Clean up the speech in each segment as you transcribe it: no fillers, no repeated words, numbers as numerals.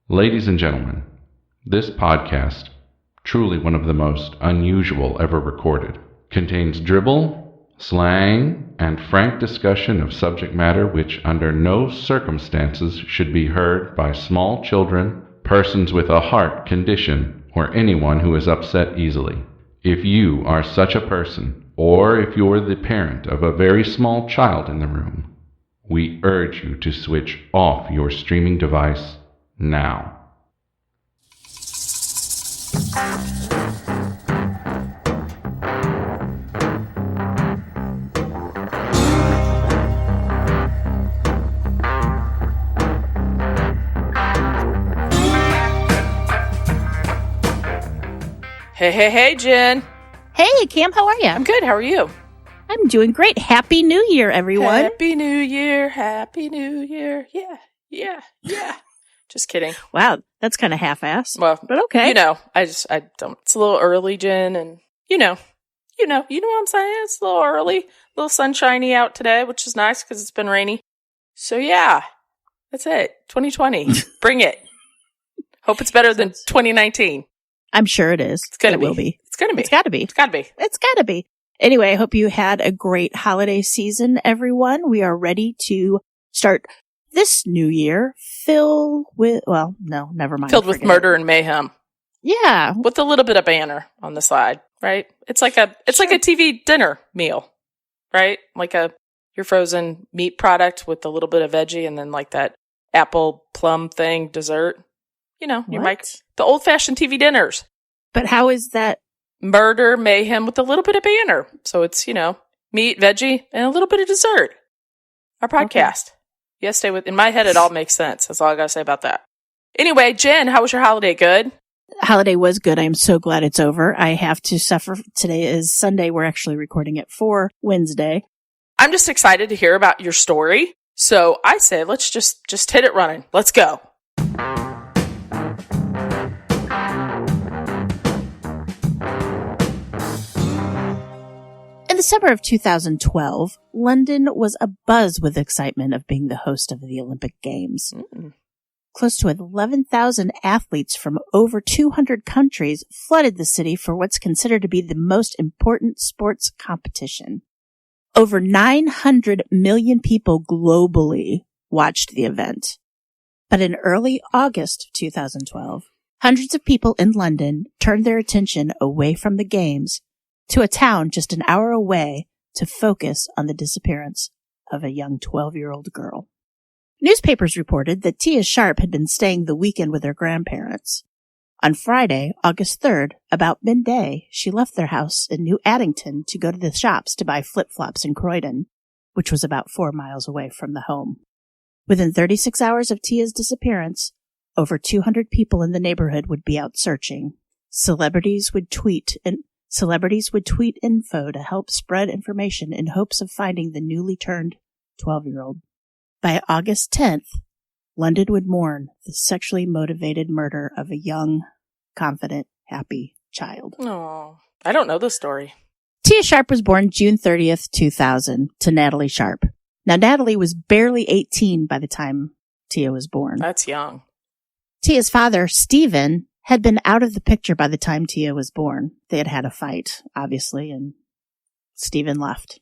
Ladies and gentlemen, this podcast, truly one of the most unusual ever recorded, contains dribble, slang, and frank discussion of subject matter which under no circumstances should be heard by small children, persons with a heart condition, or anyone who is upset easily. If you are such a person, or if you're the parent of a very small child in the room, we urge you to switch off your streaming device now. Hey, Jen. Hey, Cam, how are you? I'm good. How are you? I'm doing great. Happy New Year, everyone. Happy New Year. Happy New Year. Yeah. Just kidding. Wow, that's kind of half-ass. Well, but okay. I don't. It's a little early, Jen, and you know what I'm saying? It's a little early, a little sunshiny out today, which is nice because it's been rainy. So yeah, that's it. 2020. Bring it. Hope it's better than 2019. I'm sure it is. It's gonna be. Will be. It's gonna be. It's gotta be. It's gotta be. It's gotta be. Anyway, I hope you had a great holiday season, everyone. We are ready to start this new year filled with, never mind. Filled with murder and mayhem. Yeah. With a little bit of banter on the side, right? It's like a TV dinner meal, right? Like your frozen meat product with a little bit of veggie and then like that apple plum thing dessert. The old-fashioned TV dinners. But how is that? Murder, mayhem with a little bit of banter. So it's, meat, veggie, and a little bit of dessert. Our podcast. Okay. Yes, stay with. In my head, it all makes sense. That's all I got to say about that. Anyway, Jen, how was your holiday? Good? Holiday was good. I'm so glad it's over. I have to suffer. Today is Sunday. We're actually recording it for Wednesday. I'm just excited to hear about your story. So I say, let's just hit it running. Let's go. In the summer of 2012, London was abuzz with excitement of being the host of the Olympic Games. Close to 11,000 athletes from over 200 countries flooded the city for what's considered to be the most important sports competition. Over 900 million people globally watched the event. But in early August 2012, hundreds of people in London turned their attention away from the games to a town just an hour away to focus on the disappearance of a young 12-year-old girl. Newspapers reported that Tia Sharp had been staying the weekend with her grandparents. On Friday, August 3rd, about midday, she left their house in New Addington to go to the shops to buy flip-flops in Croydon, which was about 4 miles away from the home. Within 36 hours of Tia's disappearance, over 200 people in the neighborhood would be out searching. Celebrities would tweet info to help spread information in hopes of finding the newly turned 12-year-old. By August 10th, London would mourn the sexually motivated murder of a young, confident, happy child. Oh, I don't know the story. Tia Sharp was born June 30th, 2000, to Natalie Sharp. Now, Natalie was barely 18 by the time Tia was born. That's young. Tia's father, Stephen, had been out of the picture by the time Tia was born. They had had a fight, obviously, and Stephen left.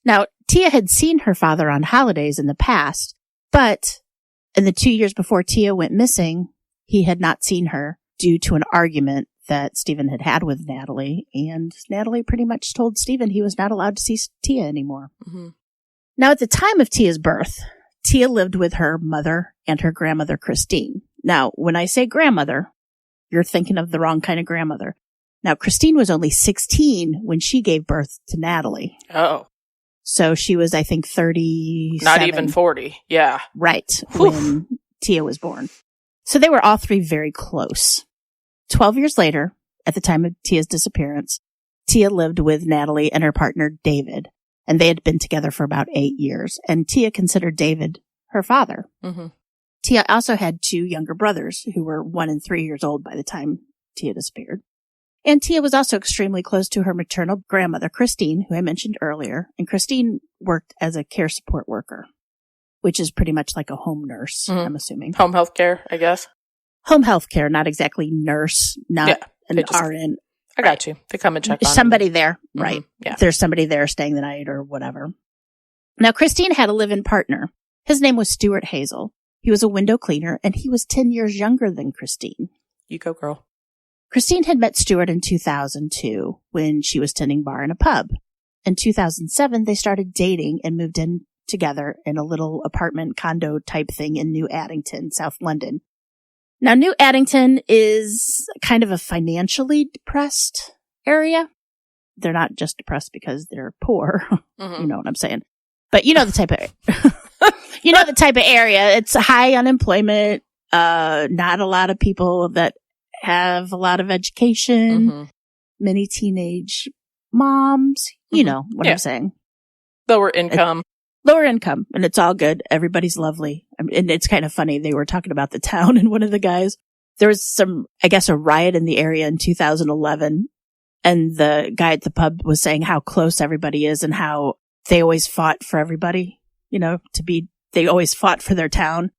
Now, Tia had seen her father on holidays in the past, but in the 2 years before Tia went missing, he had not seen her due to an argument that Stephen had had with Natalie, and Natalie pretty much told Stephen he was not allowed to see Tia anymore. Mm-hmm. Now, at the time of Tia's birth, Tia lived with her mother and her grandmother, Christine. Now, when I say grandmother, you're thinking of the wrong kind of grandmother. Now, Christine was only 16 when she gave birth to Natalie. Oh. So she was, I think, 37. Not even 40. Yeah. Right. When Tia was born. So they were all three very close. 12 years later, at the time of Tia's disappearance, Tia lived with Natalie and her partner, David. And they had been together for about 8 years. And Tia considered David her father. Mm-hmm. Tia also had two younger brothers who were 1 and 3 years old by the time Tia disappeared. And Tia was also extremely close to her maternal grandmother, Christine, who I mentioned earlier. And Christine worked as a care support worker, which is pretty much like a home nurse, I'm assuming. Home health care, I guess. home health care, not exactly nurse, not an RN. I got you. They come and check on somebody them. there, Mm-hmm. right? Yeah. There's somebody there staying the night or whatever. Now, Christine had a live-in partner. His name was Stuart Hazel. He was a window cleaner, and he was 10 years younger than Christine. You go, girl. Christine had met Stuart in 2002 when she was tending bar in a pub. In 2007, they started dating and moved in together in a little apartment condo type thing in New Addington, South London. Now, New Addington is kind of a financially depressed area. They're not just depressed because they're poor. Mm-hmm. You know what I'm saying? But you know the type of area. It's high unemployment, not a lot of people that have a lot of education, Mm-hmm. many teenage moms. You know what I'm saying. Lower income. Lower income, and it's all good. Everybody's lovely. And it's kind of funny. They were talking about the town, and one of the guys, there was a riot in the area in 2011, and the guy at the pub was saying how close everybody is and how they always fought for everybody, they always fought for their town.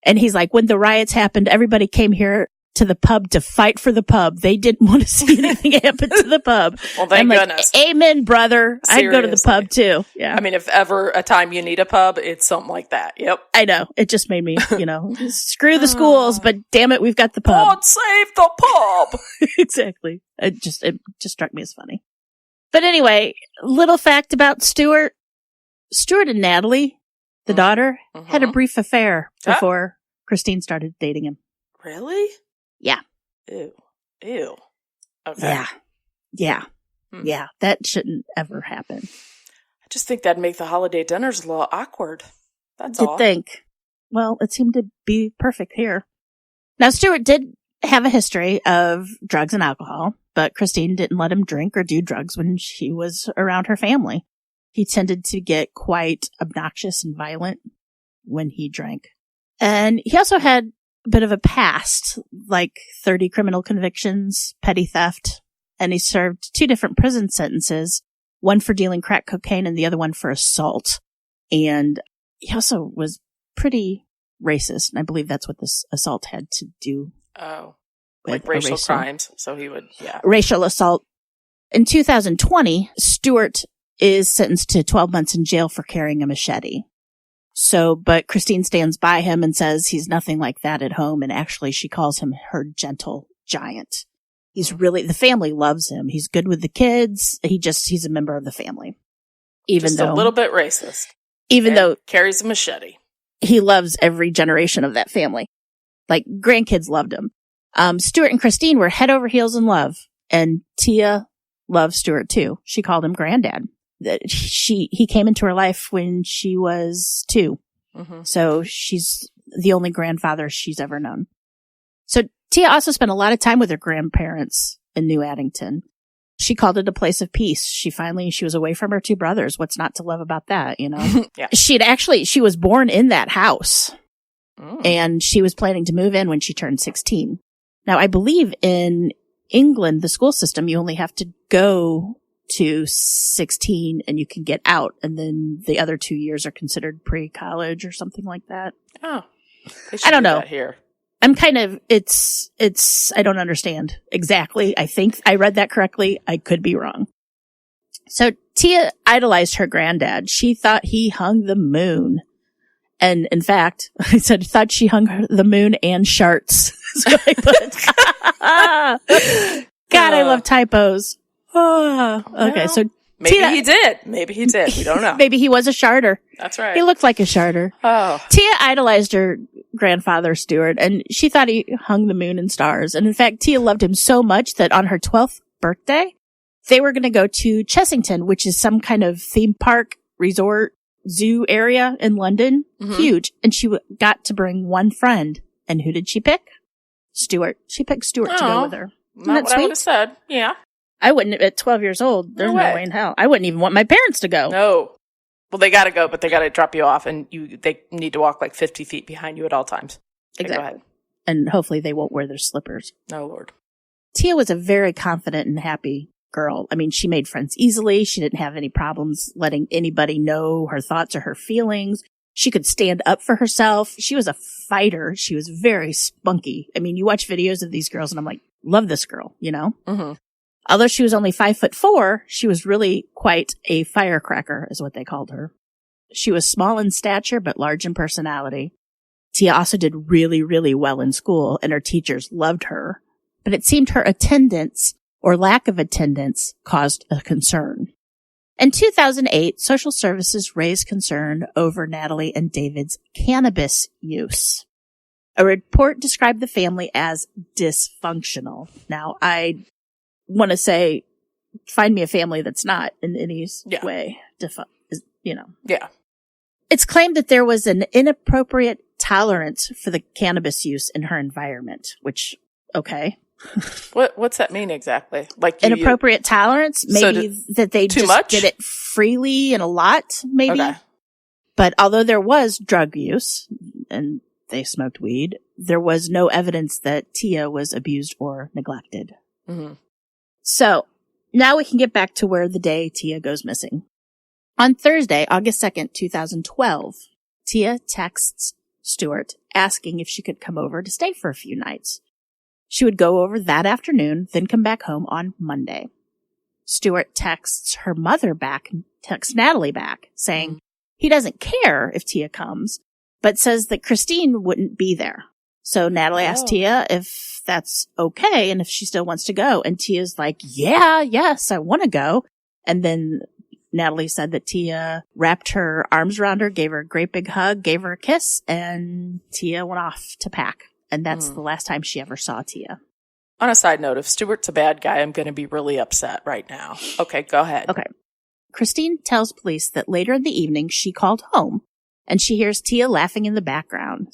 And he's like, when the riots happened, everybody came here to the pub to fight for the pub. They didn't want to see anything happen to the pub. Well, thank goodness. Amen, brother. Seriously. I'd go to the pub too. Yeah. I mean, if ever a time you need a pub, it's something like that. Yep. I know. It just made me, screw the schools, but damn it, we've got the pub. God save the pub. Exactly. It just struck me as funny. But anyway, little fact about Stuart. Stuart and Natalie, the daughter, had a brief affair before Christine started dating him. Really? Yeah. Ew. Okay. Yeah. Yeah. Yeah. That shouldn't ever happen. I just think that'd make the holiday dinners a little awkward. That's all. You'd think. Well, it seemed to be perfect here. Now, Stuart did have a history of drugs and alcohol, but Christine didn't let him drink or do drugs when she was around her family. He tended to get quite obnoxious and violent when he drank. And he also had a bit of a past, like 30 criminal convictions, petty theft, and he served 2 different prison sentences, one for dealing crack cocaine and the other one for assault. And he also was pretty racist, and I believe that's what this assault had to do. Oh, like racial crimes. So he would, racial assault. In 2020, Stuart is sentenced to 12 months in jail for carrying a machete. But Christine stands by him and says he's nothing like that at home. And actually, she calls him her gentle giant. The family loves him. He's good with the kids. He's a member of the family. Just a little bit racist. Even though carries a machete. He loves every generation of that family. Like grandkids loved him. Stuart and Christine were head over heels in love. And Tia loved Stuart too. She called him granddad. He came into her life when she was 2. Mm-hmm. So she's the only grandfather she's ever known. So Tia also spent a lot of time with her grandparents in New Addington. She called it a place of peace. She was away from her 2 brothers. What's not to love about that, Yeah. She was born in that house. And she was planning to move in when she turned 16. Now, I believe in England, the school system, you only have to go to 16 and you can get out, and then the other 2 years are considered pre-college or something like that. Oh, I don't know. Here, I'm kind of I don't understand exactly. I think I read that correctly. I could be wrong. So Tia idolized her granddad. She thought he hung the moon, and in fact, thought she hung the moon and sharts. That's what I put. God, I love typos. Okay, so maybe he did. Maybe he did. We don't know. Maybe he was a sharter. That's right. He looked like a sharter. Oh. Tia idolized her grandfather, Stuart, and she thought he hung the moon and stars. And in fact, Tia loved him so much that on her 12th birthday, they were going to go to Chessington, which is some kind of theme park, resort, zoo area in London. Mm-hmm. Huge. And she got to bring one friend. And who did she pick? Stuart. She picked Stuart to go with her. Not what I would have said. Yeah. I wouldn't, at 12 years old, there's no way in hell. I wouldn't even want my parents to go. No. Well, they got to go, but they got to drop you off, and they need to walk like 50 feet behind you at all times. Okay, exactly. Go ahead. And hopefully they won't wear their slippers. No, Lord. Tia was a very confident and happy girl. I mean, she made friends easily. She didn't have any problems letting anybody know her thoughts or her feelings. She could stand up for herself. She was a fighter. She was very spunky. I mean, you watch videos of these girls and I'm like, love this girl, you know? Mm-hmm. Although she was only 5'4", she was really quite a firecracker, is what they called her. She was small in stature, but large in personality. Tia also did really, really well in school, and her teachers loved her. But it seemed her attendance, or lack of attendance, caused a concern. In 2008, social services raised concern over Natalie and David's cannabis use. A report described the family as dysfunctional. Now, I want to say, find me a family that's not in any way, Yeah. It's claimed that there was an inappropriate tolerance for the cannabis use in her environment, which, okay. What's that mean exactly? Like inappropriate tolerance? Maybe that they just much? did it freely and a lot, maybe. Okay. But although there was drug use and they smoked weed, there was no evidence that Tia was abused or neglected. Mm-hmm. So now we can get back to where the day Tia goes missing. On Thursday, August 2nd, 2012, Tia texts Stuart asking if she could come over to stay for a few nights. She would go over that afternoon, then come back home on Monday. Stuart texts her mother back, texts Natalie back, saying he doesn't care if Tia comes, but says that Christine wouldn't be there. So Natalie asked Tia if that's okay and if she still wants to go. And Tia's like, yes, I want to go. And then Natalie said that Tia wrapped her arms around her, gave her a great big hug, gave her a kiss, and Tia went off to pack. And that's the last time she ever saw Tia. On a side note, if Stuart's a bad guy, I'm going to be really upset right now. Okay, go ahead. Okay. Christine tells police that later in the evening she called home and she hears Tia laughing in the background.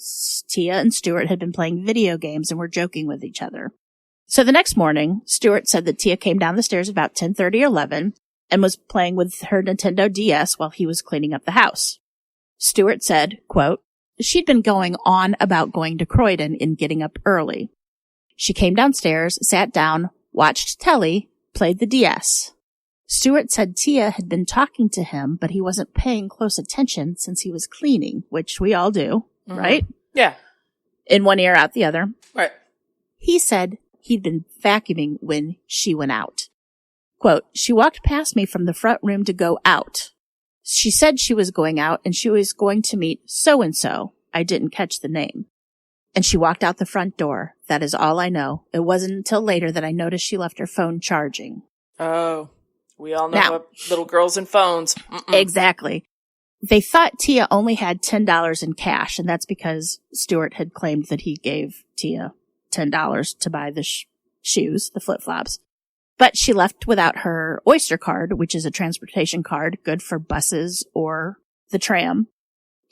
Tia and Stuart had been playing video games and were joking with each other. So the next morning, Stuart said that Tia came down the stairs about 10:30 or 11 and was playing with her Nintendo DS while he was cleaning up the house. Stuart said, quote, she'd been going on about going to Croydon and getting up early. She came downstairs, sat down, watched telly, played the DS. Stuart said Tia had been talking to him, but he wasn't paying close attention since he was cleaning, which we all do, right? Yeah. In one ear, out the other. Right. He said he'd been vacuuming when she went out. Quote, she walked past me from the front room to go out. She said she was going out and she was going to meet so-and-so. I didn't catch the name. And she walked out the front door. That is all I know. It wasn't until later that I noticed she left her phone charging. Oh, we all know what little girls and phones. Exactly. They thought Tia only had $10 in cash, and that's because Stuart had claimed that he gave Tia $10 to buy the shoes, the flip-flops. But she left without her Oyster card, which is a transportation card, good for buses or the tram.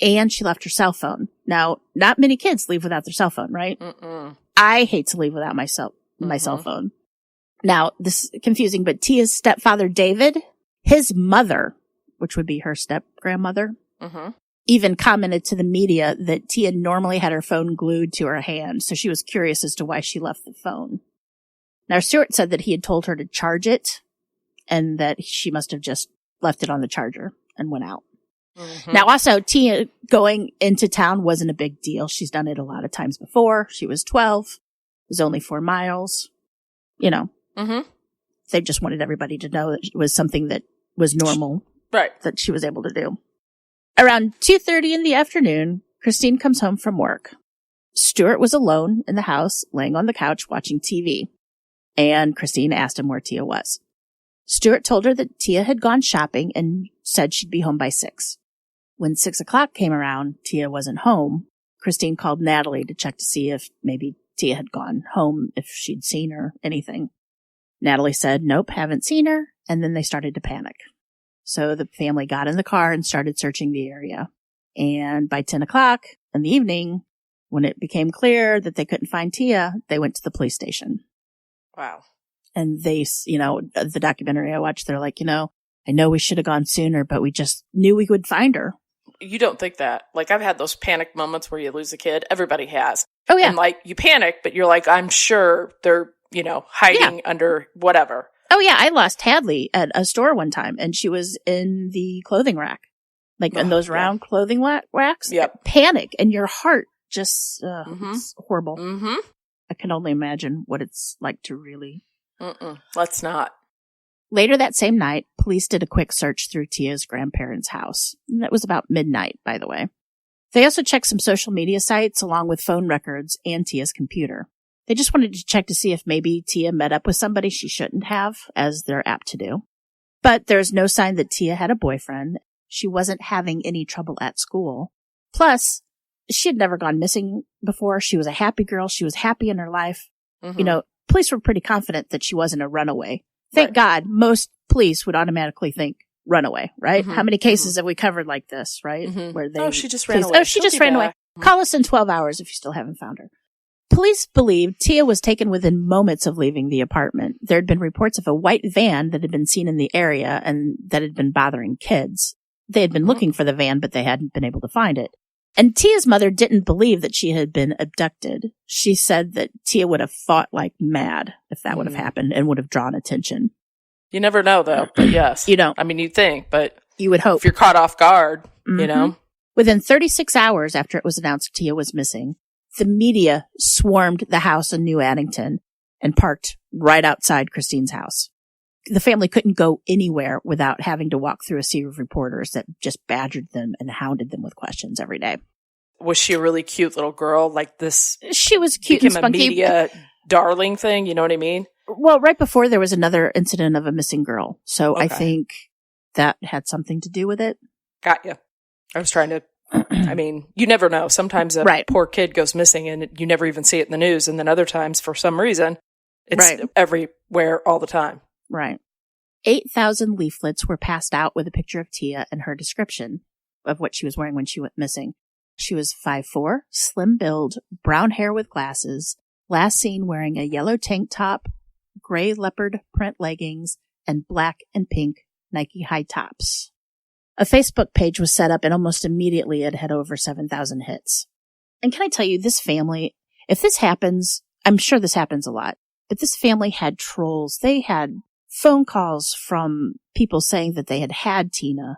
And she left her cell phone. Now, not many kids leave without their cell phone, right? I hate to leave without my cell phone. Now, this is confusing, but Tia's stepfather, David, his mother, which would be her step-grandmother, even commented to the media that Tia normally had her phone glued to her hand, so she was curious as to why she left the phone. Now, Stuart said that he had told her to charge it and that she must have just left it on the charger and went out. Now, also, Tia going into town wasn't a big deal. She's done it a lot of times before. She was 12. It was only 4 miles. You know, they just wanted everybody to know that it was something that was normal, right? That she was able to do. Around 2:30 in the afternoon, Christine comes home from work. Stuart was alone in the house, laying on the couch watching TV. And Christine asked him where Tia was. Stuart told her that Tia had gone shopping and said she'd be home by 6. When 6 o'clock came around, Tia wasn't home. Christine called Natalie to check to see if maybe Tia had gone home, if she'd seen her, anything. Natalie said, nope, haven't seen her. And then they started to panic. So the family got in the car and started searching the area. And by 10 o'clock in the evening, when it became clear that they couldn't find Tia, they went to the police station. Wow. And they, the documentary I watched, they're like, I know we should have gone sooner, but we just knew we would find her. You don't think that. Like, I've had those panic moments where you lose a kid. Everybody has. Oh, yeah. And, you panic, but you're like, I'm sure they're, hiding under whatever. Oh, yeah. I lost Hadley at a store one time, and she was in the clothing rack. like in those round clothing racks. Yep. Panic, and your heart just, it's horrible. Mm-hmm. I can only imagine what it's like to really. Let's not. Later that same night, police did a quick search through Tia's grandparents' house. And that was about midnight, by the way. They also checked some social media sites along with phone records and Tia's computer. They just wanted to check to see if maybe Tia met up with somebody she shouldn't have, as they're apt to do. But there's no sign that Tia had a boyfriend. She wasn't having any trouble at school. Plus, she had never gone missing before. She was a happy girl. She was happy in her life. Mm-hmm. You know, police were pretty confident that she wasn't a runaway. Thank God, most police would automatically think runaway, right? How many cases have we covered like this, right? Where they she just ran away. Oh, she just ran away. Call us in 12 hours if you still haven't found her. Police believed Tia was taken within moments of leaving the apartment. There had been reports of a white van that had been seen in the area and that had been bothering kids. They had been looking for the van, but they hadn't been able to find it. And Tia's mother didn't believe that she had been abducted. She said that Tia would have fought like mad if that would have happened and would have drawn attention. You never know, though. But yes. You don't. I mean, you'd think, but you would hope. If you're caught off guard, you know. Within 36 hours after it was announced Tia was missing, the media swarmed the house in New Addington and parked right outside Christine's house. The family couldn't go anywhere without having to walk through a sea of reporters that just badgered them and hounded them with questions every day. Was she a really cute little girl? Like this? She was cute and spunky. A media darling thing, you know what I mean? Well, right before there was another incident of a missing girl. So I think that had something to do with it. Got you. I was trying to, I mean, you never know. Sometimes a poor kid goes missing and you never even see it in the news. And then other times, for some reason, it's everywhere all the time. Right. 8,000 leaflets were passed out with a picture of Tia and her description of what she was wearing when she went missing. She was 5'4", slim build, brown hair with glasses, last seen wearing a yellow tank top, gray leopard print leggings, and black and pink Nike high tops. A Facebook page was set up and almost immediately it had over 7,000 hits. And can I tell you, this family, if this happens, I'm sure this happens a lot, but this family had trolls. They had phone calls from people saying that they had Tina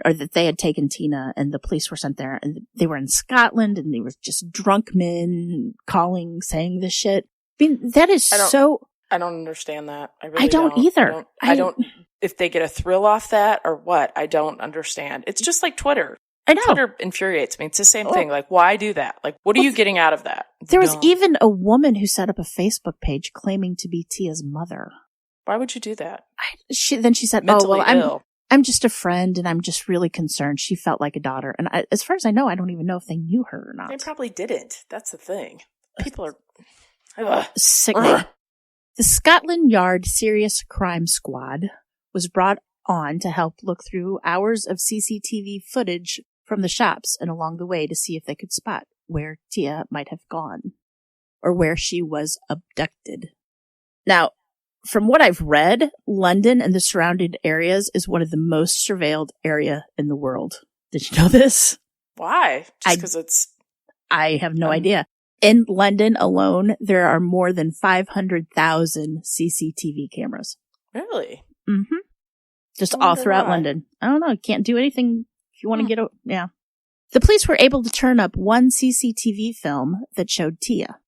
or that they had taken Tina and the police were sent there and they were in Scotland and they were just drunk men calling, saying this shit. I mean, that is I don't understand that. I really I don't either. I don't, if they get a thrill off that or what, I don't understand. It's just like Twitter. I know. Twitter infuriates me. It's the same thing. Like, why do that? Like, what are you getting out of that? There was even a woman who set up a Facebook page claiming to be Tia's mother. Why would you do that? Then she said, mentally ill. I'm just a friend and I'm just really concerned. She felt like a daughter. And as far as I know, I don't even know if they knew her or not. They probably didn't. That's the thing. People are sickening. The Scotland Yard Serious Crime Squad was brought on to help look through hours of CCTV footage from the shops and along the way to see if they could spot where Tia might have gone or where she was abducted. Now, from what I've read, London and the surrounding areas is one of the most surveilled area in the world. Did you know this? Why? Just because it's... I have no idea. In London alone, there are more than 500,000 CCTV cameras. Really? Mm-hmm. Just all throughout London. I don't know. You can't do anything if you want to get out. Yeah. The police were able to turn up one CCTV film that showed Tia.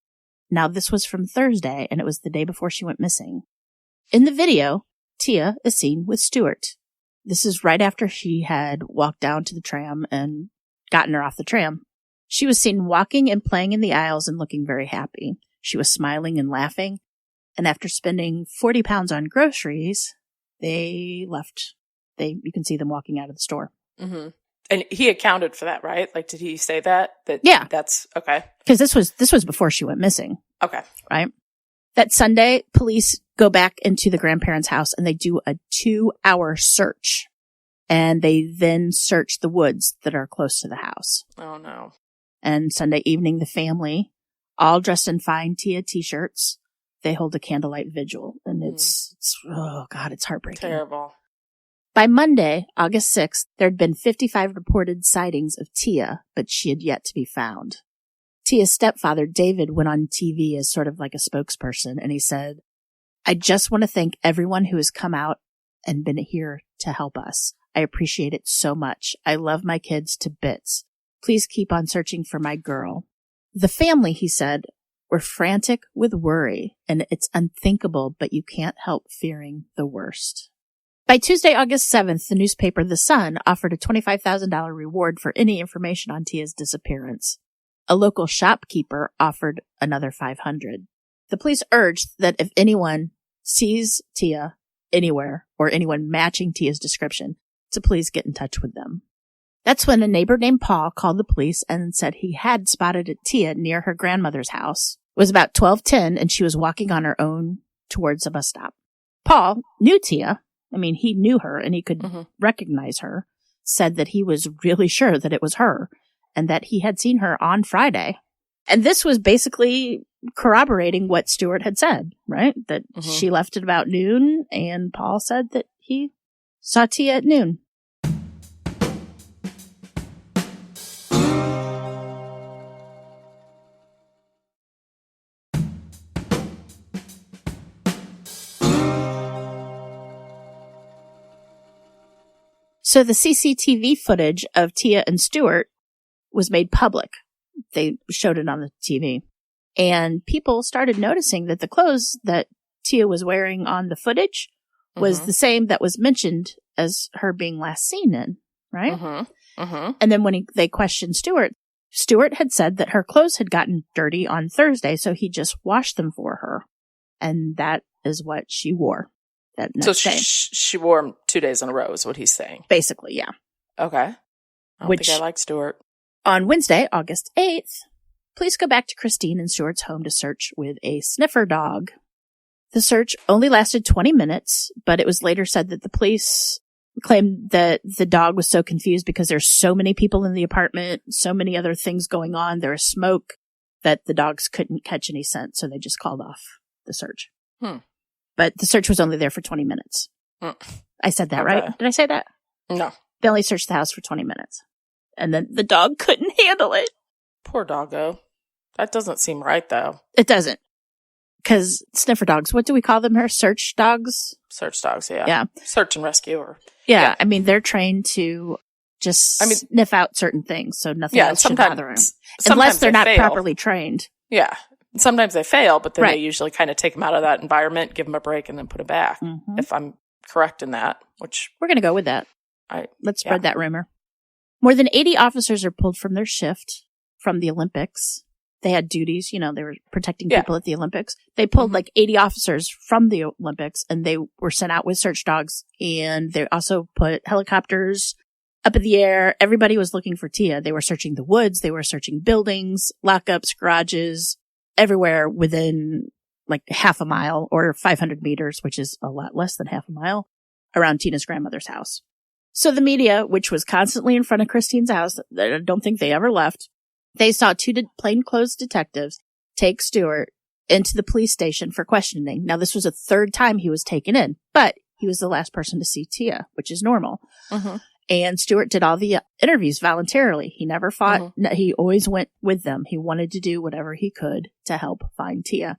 Now, this was from Thursday, and it was the day before she went missing. In the video, Tia is seen with Stuart. This is right after she had walked down to the tram and gotten her off the tram. She was seen walking and playing in the aisles and looking very happy. She was smiling and laughing. And after spending 40 pounds on groceries, they left. You can see them walking out of the store. Mm-hmm. And he accounted for that, right? Like, did he say that? Yeah. That's okay. Because this was before she went missing. Okay. Right? That Sunday, police go back into the grandparents' house and they do a 2-hour search. And they then search the woods that are close to the house. Oh, no. And Sunday evening, the family, all dressed in fine Tia t-shirts, they hold a candlelight vigil. And it's oh God, it's heartbreaking. Terrible. By Monday, August 6th, there had been 55 reported sightings of Tia, but she had yet to be found. Tia's stepfather, David, went on TV as sort of like a spokesperson, and he said, "I just want to thank everyone who has come out and been here to help us. I appreciate it so much. I love my kids to bits. Please keep on searching for my girl. The family, he said, were frantic with worry, and it's unthinkable, but you can't help fearing the worst. By Tuesday, August 7th, the newspaper The Sun offered a $25,000 reward for any information on Tia's disappearance. A local shopkeeper offered another $500. The police urged that if anyone sees Tia anywhere or anyone matching Tia's description, to please get in touch with them. That's when a neighbor named Paul called the police and said he had spotted Tia near her grandmother's house. It was about 12:10 and she was walking on her own towards a bus stop. Paul knew Tia. I mean, he knew her and he could recognize her, said that he was really sure that it was her and that he had seen her on Friday. And this was basically corroborating what Stuart had said, right? That she left at about noon, and Paul said that he saw Tia at noon. So the CCTV footage of Tia and Stuart was made public. They showed it on the TV. And people started noticing that the clothes that Tia was wearing on the footage was the same that was mentioned as her being last seen in, right? And then when they questioned Stuart, Stuart had said that her clothes had gotten dirty on Thursday, so he just washed them for her. And that is what she wore that next day. She wore them 2 days in a row is what he's saying. Basically, yeah. Okay. I don't think I like Stuart. On Wednesday, August 8th, police go back to Christine and Stuart's home to search with a sniffer dog. The search only lasted 20 minutes, but it was later said that the police claimed that the dog was so confused because there's so many people in the apartment, so many other things going on, there was smoke, that the dogs couldn't catch any scent, so they just called off the search. But the search was only there for 20 minutes. I said that, right? Did I say that? No. They only searched the house for 20 minutes. And then the dog couldn't handle it. Poor doggo. That doesn't seem right, though. It doesn't. Because sniffer dogs, what do we call them here? Search dogs? Search dogs, yeah. Yeah. Search and rescue. Yeah, I mean, they're trained to just sniff out certain things, so nothing else should bother them. Unless they're not properly trained. Yeah. Sometimes they fail, but then they usually kind of take them out of that environment, give them a break, and then put them back. If I'm correct in that, which... We're going to go with that. Let's spread that rumor. More than 80 officers are pulled from their shift from the Olympics. They had duties, they were protecting people at the Olympics. They pulled like 80 officers from the Olympics and they were sent out with search dogs. And they also put helicopters up in the air. Everybody was looking for Tia. They were searching the woods. They were searching buildings, lockups, garages, everywhere within like half a mile or 500 meters, which is a lot less than half a mile, around Tina's grandmother's house. So the media, which was constantly in front of Christine's house, I don't think they ever left, they saw two plainclothes detectives take Stuart into the police station for questioning. Now, this was a third time he was taken in, but he was the last person to see Tia, which is normal. And Stuart did all the interviews voluntarily. He never fought. He always went with them. He wanted to do whatever he could to help find Tia.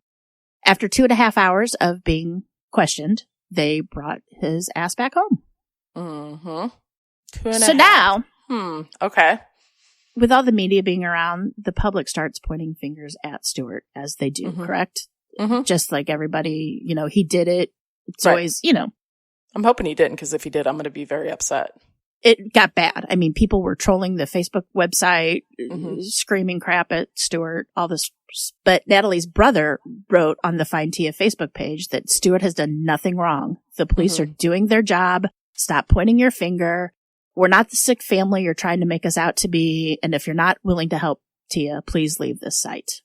After 2.5 hours of being questioned, they brought his ass back home. 2.5. So now, okay. With all the media being around, the public starts pointing fingers at Stuart, as they do, correct? Just like everybody, he did it. It's always, I'm hoping he didn't, because if he did, I'm going to be very upset. It got bad. I mean, people were trolling the Facebook website, screaming crap at Stuart, all this. But Natalie's brother wrote on the Find Tia Facebook page that Stuart has done nothing wrong. The police are doing their job. Stop pointing your finger. We're not the sick family you're trying to make us out to be. And if you're not willing to help Tia, please leave this site.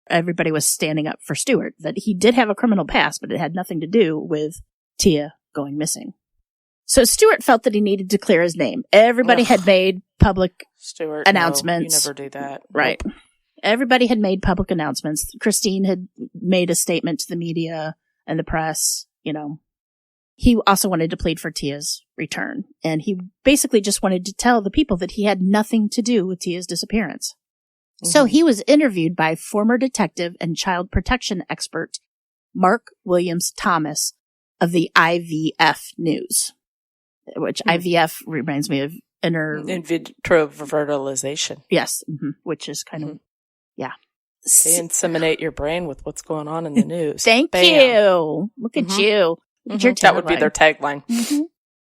Everybody was standing up for Stuart, that he did have a criminal past, but it had nothing to do with Tia going missing. So Stuart felt that he needed to clear his name. Everybody had made public announcements. No, you never do that. Right. Nope. Everybody had made public announcements. Christine had made a statement to the media and the press, He also wanted to plead for Tia's return. And he basically just wanted to tell the people that he had nothing to do with Tia's disappearance. So he was interviewed by former detective and child protection expert Mark Williams Thomas of the IVF News. which IVF reminds me of in vitro fertilization. Yes, which is kind of, yeah. They inseminate your brain with what's going on in the news. Thank you. Look at you. Look at your that would be their tagline.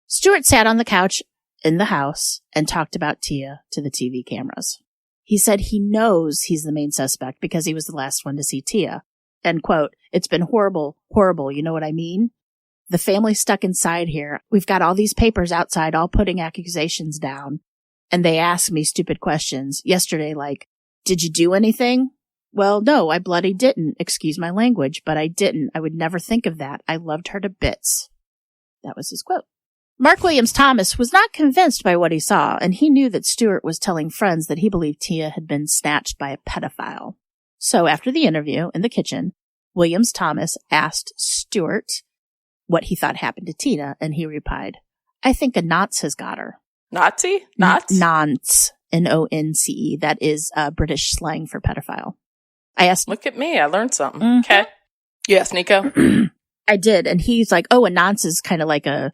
Stuart sat on the couch in the house and talked about Tia to the TV cameras. He said he knows he's the main suspect because he was the last one to see Tia. And quote, "It's been horrible, horrible. You know what I mean? The family's stuck inside here. We've got all these papers outside, all putting accusations down. And they ask me stupid questions. Yesterday, like, did you do anything? Well, no, I bloody didn't. Excuse my language, but I didn't. I would never think of that. I loved her to bits." That was his quote. Mark Williams Thomas was not convinced by what he saw, and he knew that Stuart was telling friends that he believed Tia had been snatched by a pedophile. So after the interview in the kitchen, Williams Thomas asked Stuart what he thought happened to Tina, and he replied, "I think a nonce has got her." Nazi? Nonce? Nonce. Nonce. That is British slang for pedophile. I asked. Look at me. I learned something. Okay. You asked Nico? I did. And he's like, oh, a nonce is kind of like a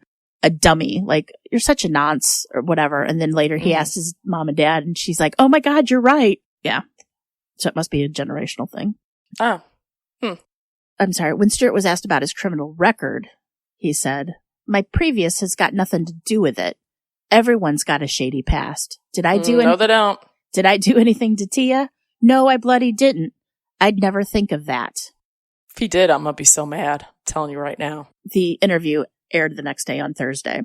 dummy. Like, you're such a nonce or whatever. And then later he asked his mom and dad, and she's like, oh my God, you're right. Yeah. So it must be a generational thing. Oh. I'm sorry. When Stuart was asked about his criminal record, he said, "My previous has got nothing to do with it. Everyone's got a shady past. Did I do No, they don't. Did I do anything to Tia? No, I bloody didn't. I'd never think of that." If he did, I'm going to be so mad. I'm telling you right now. The interview aired the next day on Thursday.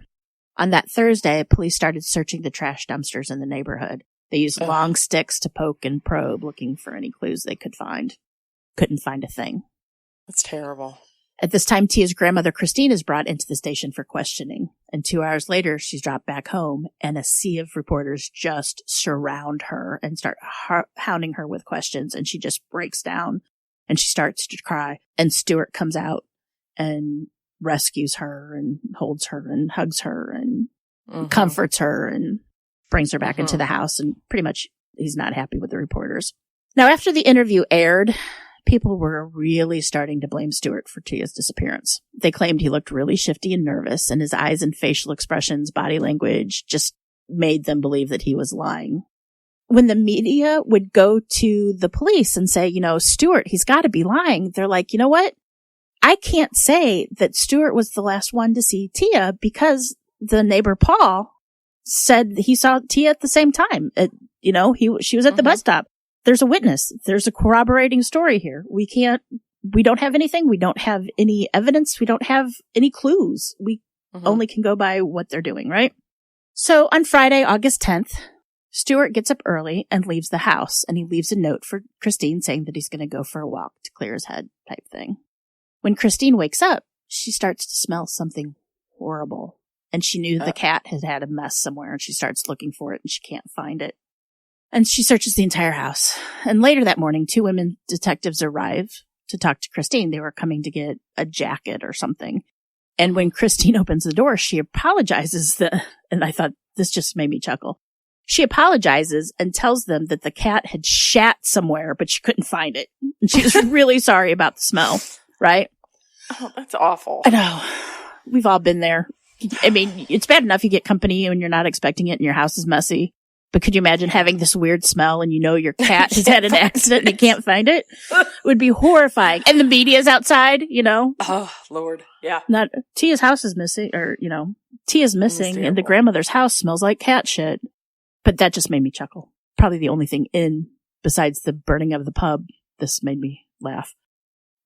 On that Thursday, police started searching the trash dumpsters in the neighborhood. They used long sticks to poke and probe, looking for any clues they could find. Couldn't find a thing. That's terrible. At this time, Tia's grandmother, Christine, is brought into the station for questioning. And 2 hours later, she's dropped back home, and a sea of reporters just surround her and start hounding her with questions. And she just breaks down, and she starts to cry. And Stuart comes out and rescues her and holds her and hugs her and comforts her and brings her back into the house. And pretty much he's not happy with the reporters. Now, after the interview aired, people were really starting to blame Stuart for Tia's disappearance. They claimed he looked really shifty and nervous, and his eyes and facial expressions, body language, just made them believe that he was lying. When the media would go to the police and say, Stuart, he's got to be lying, they're like, you know what? I can't say that Stuart was the last one to see Tia because the neighbor Paul said he saw Tia at the same time. She was at the bus stop. There's a witness. There's a corroborating story here. We don't have anything. We don't have any evidence. We don't have any clues. We only can go by what they're doing, right? So on Friday, August 10th, Stuart gets up early and leaves the house, and he leaves a note for Christine saying that he's going to go for a walk to clear his head type thing. When Christine wakes up, she starts to smell something horrible, and she knew the cat had a mess somewhere, and she starts looking for it, and she can't find it. And she searches the entire house. And later that morning, 2 women detectives arrive to talk to Christine. They were coming to get a jacket or something. And when Christine opens the door, she apologizes. And I thought, this just made me chuckle. She apologizes and tells them that the cat had shat somewhere, but she couldn't find it. And she was really sorry about the smell, right? Oh, that's awful. I know. We've all been there. I mean, it's bad enough you get company when you're not expecting it and your house is messy. But could you imagine having this weird smell and your cat has had an accident and you can't find it? It would be horrifying. And the media's outside, Oh, Lord. Yeah. Tia's house is missing, or, Tia's missing and the grandmother's house smells like cat shit. But that just made me chuckle. Probably the only thing besides the burning of the pub, this made me laugh.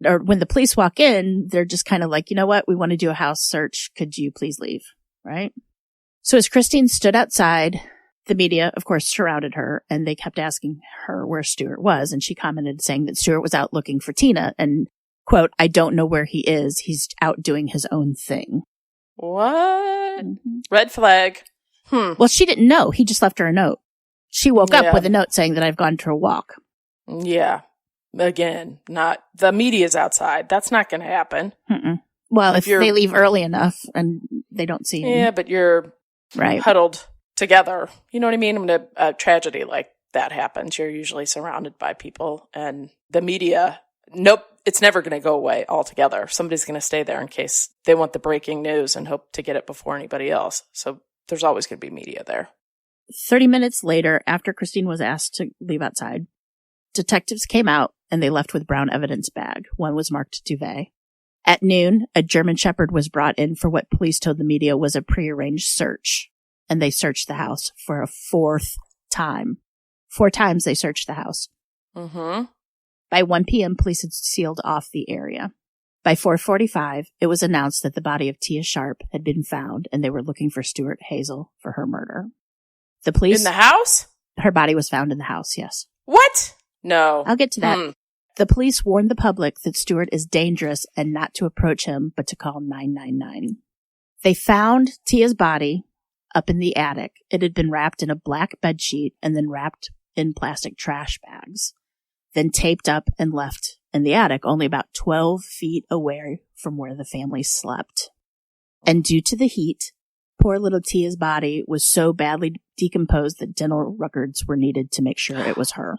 Or when the police walk in, they're just kind of like, you know what? We want to do a house search. Could you please leave? Right? So as Christine stood outside, the media, of course, surrounded her, and they kept asking her where Stuart was. And she commented saying that Stuart was out looking for Tina and, quote, "I don't know where he is. He's out doing his own thing." What? Red flag. Well, she didn't know. He just left her a note. She woke up with a note saying that I've gone for a walk. Yeah. Again, not the media's outside. That's not going to happen. Well, if they leave early enough and they don't see him. Yeah, but you're huddled together. You know what I mean? When a tragedy like that happens, you're usually surrounded by people, and the media, nope. it's never going to go away altogether. Somebody's going to stay there in case they want the breaking news and hope to get it before anybody else. So there's always going to be media there. 30 minutes later, after Christine was asked to leave outside, detectives came out and they left with brown evidence bag. One was marked Duvet. At noon, a German Shepherd was brought in for what police told the media was a prearranged search. And they searched the house for a fourth time. 4 times they searched the house. Mm-hmm. By 1 p.m., police had sealed off the area. By 4:45, it was announced that the body of Tia Sharp had been found, and they were looking for Stuart Hazel for her murder. The police... In the house? Her body was found in the house, yes. What? No. I'll get to that. The police warned the public that Stuart is dangerous and not to approach him, but to call 999. They found Tia's body up in the attic. It had been wrapped in a black bedsheet and then wrapped in plastic trash bags, then taped up and left in the attic, only about 12 feet away from where the family slept. And due to the heat, poor little Tia's body was so badly decomposed that dental records were needed to make sure it was her.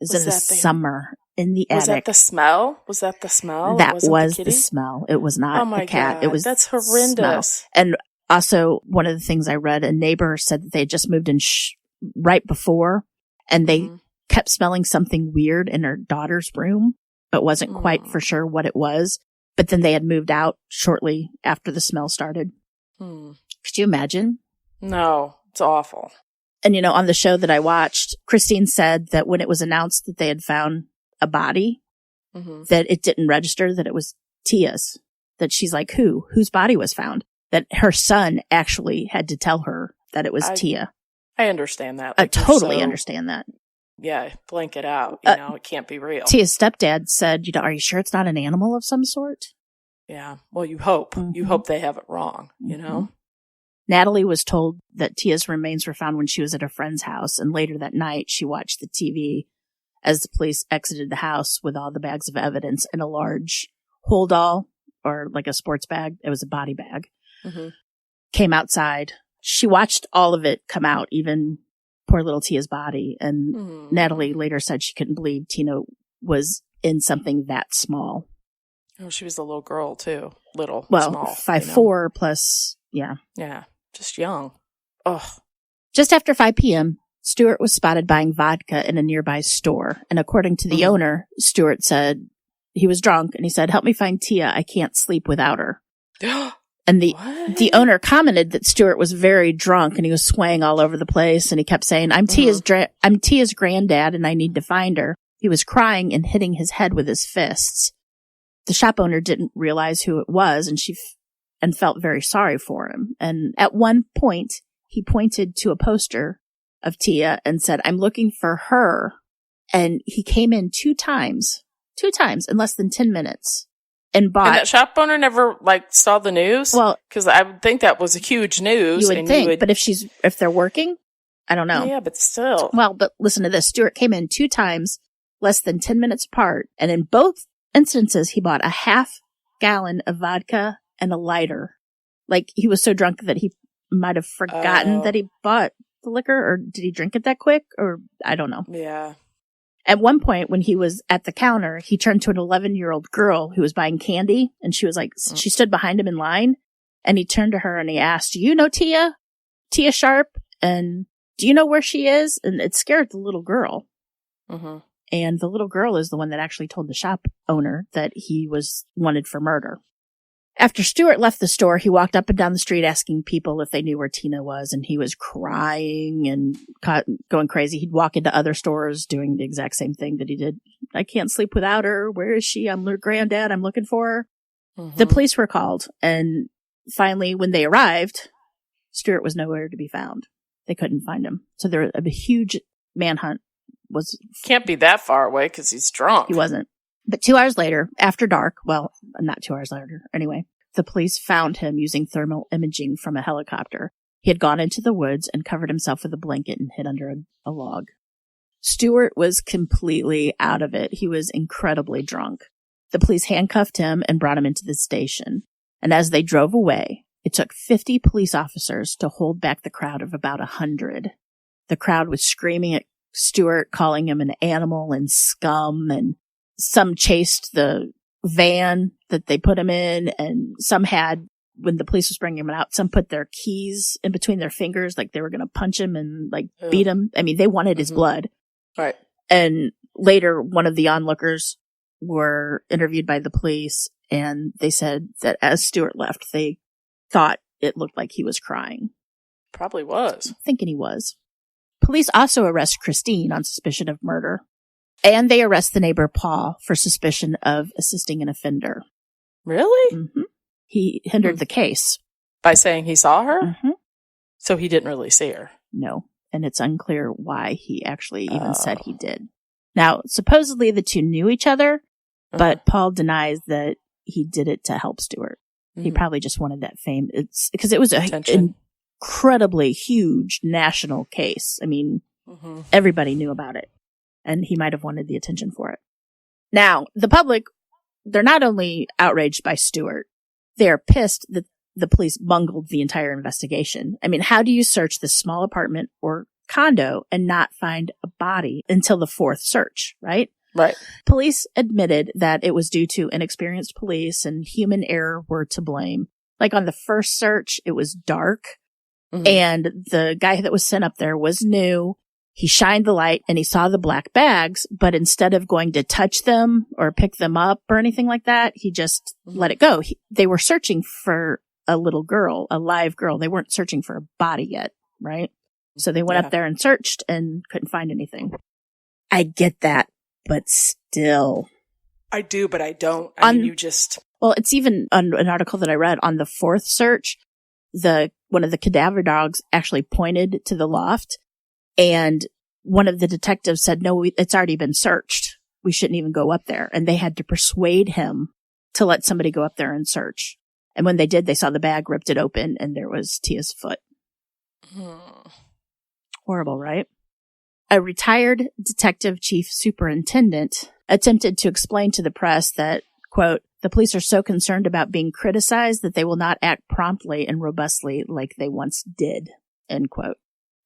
It was in the summer in the attic. Was that the smell? Was that the smell? That was the smell. It was not the cat. God, it was that's horrendous. Smell. And also, one of the things I read, a neighbor said that they had just moved in right before, and they kept smelling something weird in her daughter's room, but wasn't quite for sure what it was. But then they had moved out shortly after the smell started. Could you imagine? No, it's awful. And, you know, on the show that I watched, Christine said that when it was announced that they had found a body, that it didn't register that it was Tia's. That she's like, whose body was found? That her son actually had to tell her that it was Tia. I understand that. I totally understand that. Yeah, blank it out. You know, it can't be real. Tia's stepdad said, you know, are you sure it's not an animal of some sort? Yeah. Well, you hope. You hope they have it wrong, you know? Natalie was told that Tia's remains were found when she was at a friend's house, and later that night she watched the TV as the police exited the house with all the bags of evidence and a large hold all, or like a sports bag. It was a body bag. Came outside. She watched all of it come out, even poor little Tia's body. And Natalie later said she couldn't believe Tina was in something that small. Oh, she was a little girl too. Small. 5'4" plus, yeah. Yeah, just young. Ugh. Just after 5 p.m., Stuart was spotted buying vodka in a nearby store. And according to the owner, Stuart said he was drunk and he said, "Help me find Tia. I can't sleep without her." And the owner commented that Stuart was very drunk and he was swaying all over the place. And he kept saying, I'm Tia's granddad and I need to find her. He was crying and hitting his head with his fists. The shop owner didn't realize who it was, and felt very sorry for him. And at one point, he pointed to a poster of Tia and said, "I'm looking for her." And he came in 2 times in less than 10 minutes and bought. And that shop owner never saw the news? Well, because I would think that was a huge news. You would think, but if they're working, I don't know. Yeah, but still. Well, but listen to this. Stuart came in 2 times, less than 10 minutes apart. And in both instances, he bought a half gallon of vodka and a lighter. Like, he was so drunk that he might have forgotten that he bought the liquor, or did he drink it that quick? Or I don't know. Yeah. At one point, when he was at the counter, he turned to an 11-year-old girl who was buying candy, and she was like, she stood behind him in line, and he turned to her and he asked, "Do you know Tia Sharp? And do you know where she is?" And it scared the little girl. And the little girl is the one that actually told the shop owner that he was wanted for murder. After Stuart left the store, he walked up and down the street asking people if they knew where Tina was, and he was crying and going crazy. He'd walk into other stores doing the exact same thing that he did. "I can't sleep without her. Where is she? I'm her granddad. I'm looking for her." The police were called, and finally, when they arrived, Stuart was nowhere to be found. They couldn't find him. So a huge manhunt was... Can't be that far away because he's drunk. He wasn't. But 2 hours later, after dark, well, not 2 hours later, anyway, the police found him using thermal imaging from a helicopter. He had gone into the woods and covered himself with a blanket and hid under a log. Stuart was completely out of it. He was incredibly drunk. The police handcuffed him and brought him into the station. And as they drove away, it took 50 police officers to hold back the crowd of about 100. The crowd was screaming at Stuart, calling him an animal and scum, and some chased the van that they put him in, and some had, when the police was bringing him out, some put their keys in between their fingers, like they were going to punch him and like beat him. I mean, they wanted his blood. Right. And later, one of the onlookers were interviewed by the police, and they said that as Stuart left, they thought it looked like he was crying. Probably was. I'm thinking he was. Police also arrest Christine on suspicion of murder, and they arrest the neighbor Paul for suspicion of assisting an offender. Really? Mm-hmm. He hindered the case. By saying he saw her? Mm-hmm. So he didn't really see her? No, and it's unclear why he actually even said he did. Now, supposedly the two knew each other, but Paul denies that he did it to help Stuart. He probably just wanted that fame. It's because it was an incredibly huge national case. I mean, everybody knew about it, and he might have wanted the attention for it. Now, the public, they're not only outraged by Stuart, they're pissed that the police bungled the entire investigation. I mean, how do you search this small apartment or condo and not find a body until the fourth search, right? Right. Police admitted that it was due to inexperienced police and human error were to blame. Like on the first search, it was dark, and the guy that was sent up there was new. He shined the light and he saw the black bags, but instead of going to touch them or pick them up or anything like that, he just let it go. They were searching for a little girl, a live girl. They weren't searching for a body yet, right? So they went up there and searched and couldn't find anything. I get that, but still. I do, but I don't. I mean, you just... Well, it's even on an article that I read on the fourth search, one of the cadaver dogs actually pointed to the loft, and one of the detectives said, no, it's already been searched. We shouldn't even go up there. And they had to persuade him to let somebody go up there and search. And when they did, they saw the bag, ripped it open, and there was Tia's foot. Horrible, right? A retired detective chief superintendent attempted to explain to the press that, quote, the police are so concerned about being criticized that they will not act promptly and robustly like they once did, end quote.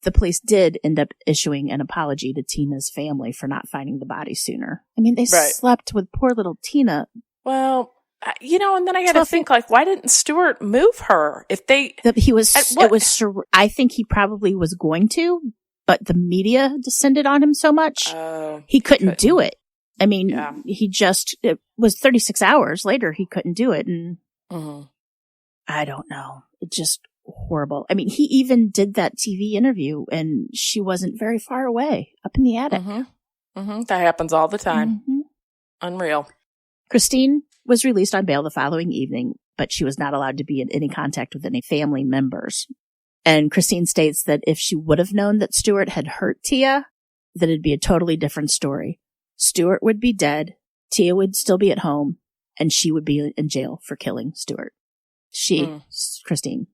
The police did end up issuing an apology to Tina's family for not finding the body sooner. I mean, they slept with poor little Tina. Well, and then I got to think, like, why didn't Stuart move her? If they... I think he probably was going to, but the media descended on him so much, he couldn't do it. I mean, it was 36 hours later, he couldn't do it. And I don't know. It just horrible. I mean, he even did that TV interview and she wasn't very far away, up in the attic. That happens all the time. Unreal. Christine was released on bail the following evening, but she was not allowed to be in any contact with any family members. And Christine states that if she would have known that Stuart had hurt Tia, that it'd be a totally different story. Stuart would be dead, Tia would still be at home, and she would be in jail for killing Stuart. Christine.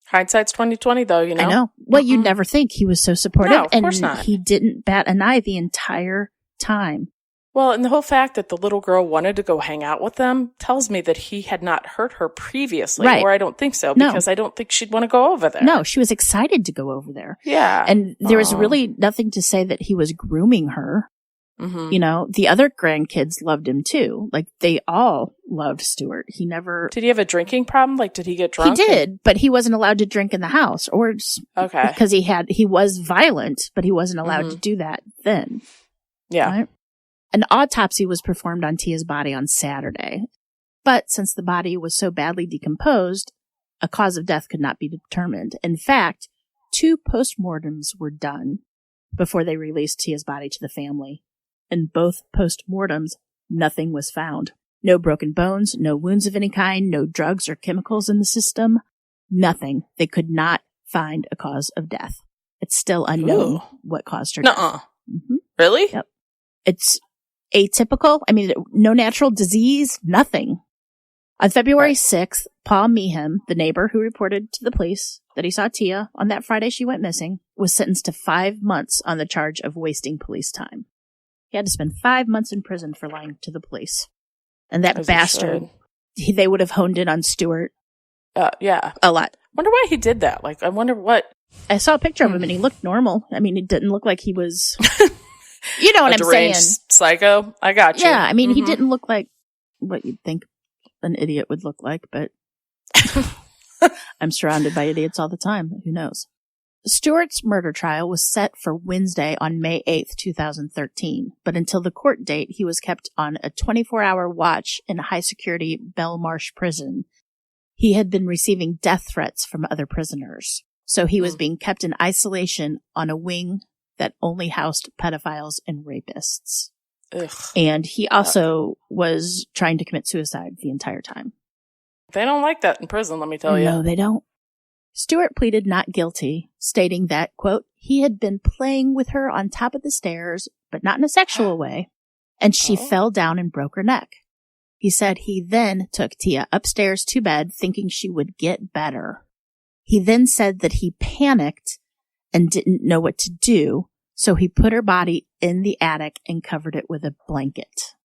Hindsight's 20/20, though, you know. I know. Well, you'd never think he was so supportive, no, of course not. He didn't bat an eye the entire time. Well, and the whole fact that the little girl wanted to go hang out with them tells me that he had not hurt her previously, or I don't think so, because I don't think she'd want to go over there. No, she was excited to go over there. Yeah. And there was really nothing to say that he was grooming her. You know, the other grandkids loved him too. Like, they all loved Stuart. He never... Did he have a drinking problem? Like, did he get drunk? He did, but he wasn't allowed to drink in the house. Because he was violent, but he wasn't allowed to do that then. Yeah. Right? An autopsy was performed on Tia's body on Saturday. But since the body was so badly decomposed, a cause of death could not be determined. In fact, 2 postmortems were done before they released Tia's body to the family. In both postmortems, nothing was found. No broken bones, no wounds of any kind, no drugs or chemicals in the system. Nothing. They could not find a cause of death. It's still unknown what caused her death. Really? Yep. It's atypical. I mean, no natural disease, nothing. On February 6th, Paul Meehan, the neighbor who reported to the police that he saw Tia on that Friday she went missing, was sentenced to 5 months on the charge of wasting police time. He had to spend 5 months in prison for lying to the police. And that bastard, they would have honed in on Stuart. Yeah. A lot. Wonder why he did that. Like, I wonder what... I saw a picture of him and he looked normal. I mean, it didn't look like he was... You know what I'm saying? Psycho. I got you. Yeah, I mean, he didn't look like what you'd think an idiot would look like, but I'm surrounded by idiots all the time. Who knows? Stuart's murder trial was set for Wednesday on May 8th, 2013, but until the court date, he was kept on a 24-hour watch in a high-security Belmarsh prison. He had been receiving death threats from other prisoners, so he was being kept in isolation on a wing that only housed pedophiles and rapists. Ugh. And he also was trying to commit suicide the entire time. They don't like that in prison, let me tell you. No, they don't. Stuart pleaded not guilty, stating that, quote, he had been playing with her on top of the stairs, but not in a sexual way, and she fell down and broke her neck. He said he then took Tia upstairs to bed, thinking she would get better. He then said that he panicked and didn't know what to do, so he put her body in the attic and covered it with a blanket.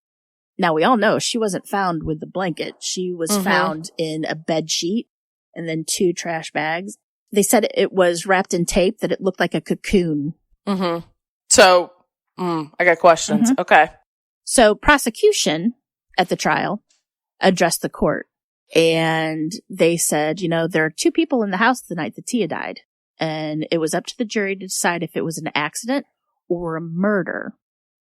Now, we all know she wasn't found with the blanket. She was found in a bed sheet and then 2 trash bags. They said it was wrapped in tape, that it looked like a cocoon. Mm-hmm. So, I got questions. Mm-hmm. Okay. So prosecution at the trial addressed the court, and they said, there are 2 people in the house the night that Tia died, and it was up to the jury to decide if it was an accident or a murder.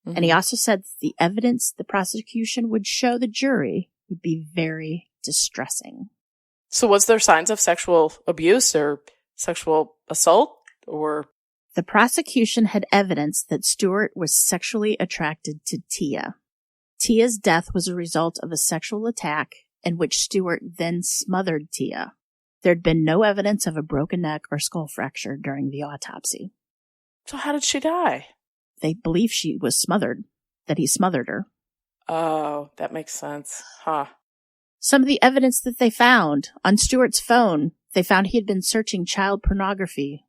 Mm-hmm. And he also said that the evidence the prosecution would show the jury would be very distressing. So was there signs of sexual abuse or sexual assault, or? The prosecution had evidence that Stuart was sexually attracted to Tia. Tia's death was a result of a sexual attack in which Stuart then smothered Tia. There'd been no evidence of a broken neck or skull fracture during the autopsy. So how did she die? They believe she was smothered, that he smothered her. Oh, that makes sense. Huh. Some of the evidence that they found on Stuart's phone, they found he had been searching child pornography.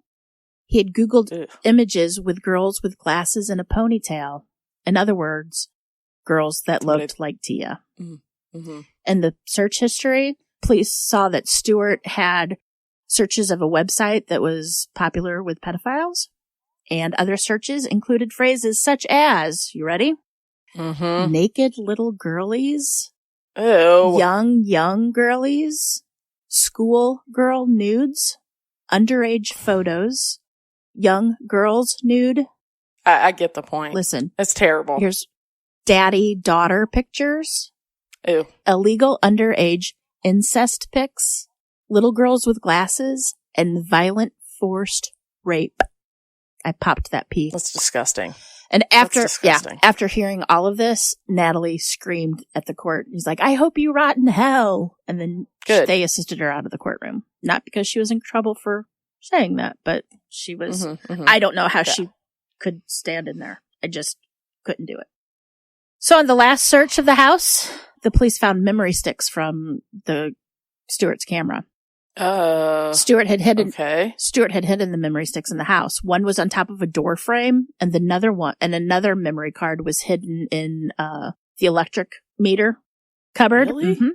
He had Googled images with girls with glasses and a ponytail. In other words, girls that looked like Tia. Mm-hmm. In the search history, police saw that Stuart had searches of a website that was popular with pedophiles, and other searches included phrases such as, you ready? Mm-hmm. Naked little girlies. Ew. Young girlies, school girl nudes, underage photos, young girls nude. I get the point. Listen. It's terrible. Here's daddy-daughter pictures. Ew. Illegal underage incest pics, little girls with glasses, and violent forced rape. I popped that pee. That's disgusting. And after hearing all of this, Natalie screamed at the court. He's like, I hope you rot in hell. And then they assisted her out of the courtroom. Not because she was in trouble for saying that, but she was, I don't know how she could stand in there. I just couldn't do it. So on the last search of the house, the police found memory sticks from Stuart's camera. Stuart had hidden the memory sticks in the house. One was on top of a door frame, and another memory card was hidden in the electric meter cupboard. Really? Mm-hmm.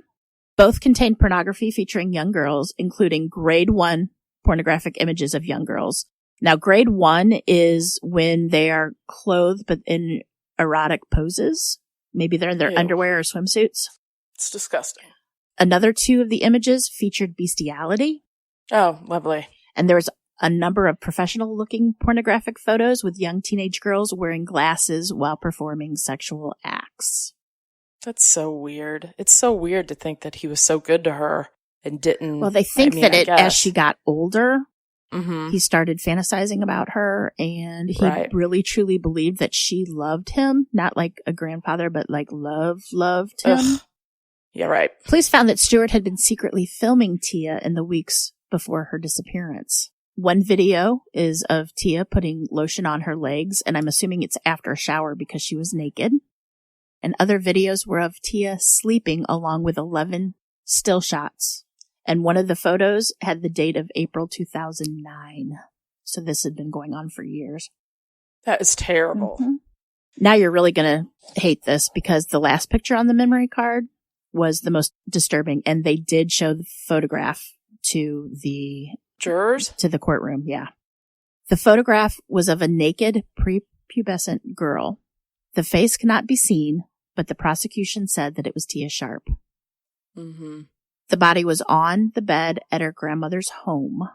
Both contained pornography featuring young girls, including grade 1 pornographic images of young girls. Now, grade 1 is when they are clothed but in erotic poses. Maybe they're in their underwear or swimsuits. It's disgusting. Another 2 of the images featured bestiality. Oh, lovely. And there was a number of professional-looking pornographic photos with young teenage girls wearing glasses while performing sexual acts. That's so weird. It's so weird to think that he was so good to her and didn't. Well, they think as she got older, he started fantasizing about her, and he really truly believed that she loved him. Not like a grandfather, but like loved him. Ugh. Yeah, right. Police found that Stuart had been secretly filming Tia in the weeks before her disappearance. One video is of Tia putting lotion on her legs, and I'm assuming it's after a shower because she was naked. And other videos were of Tia sleeping along with 11 still shots. And one of the photos had the date of April 2009. So this had been going on for years. That is terrible. Mm-hmm. Now you're really going to hate this because the last picture on the memory card was the most disturbing. And they did show the photograph to the jurors, to the courtroom. Yeah. The photograph was of a naked prepubescent girl. The face cannot be seen, but the prosecution said that it was Tia Sharp. Mm-hmm. The body was on the bed at her grandmother's home,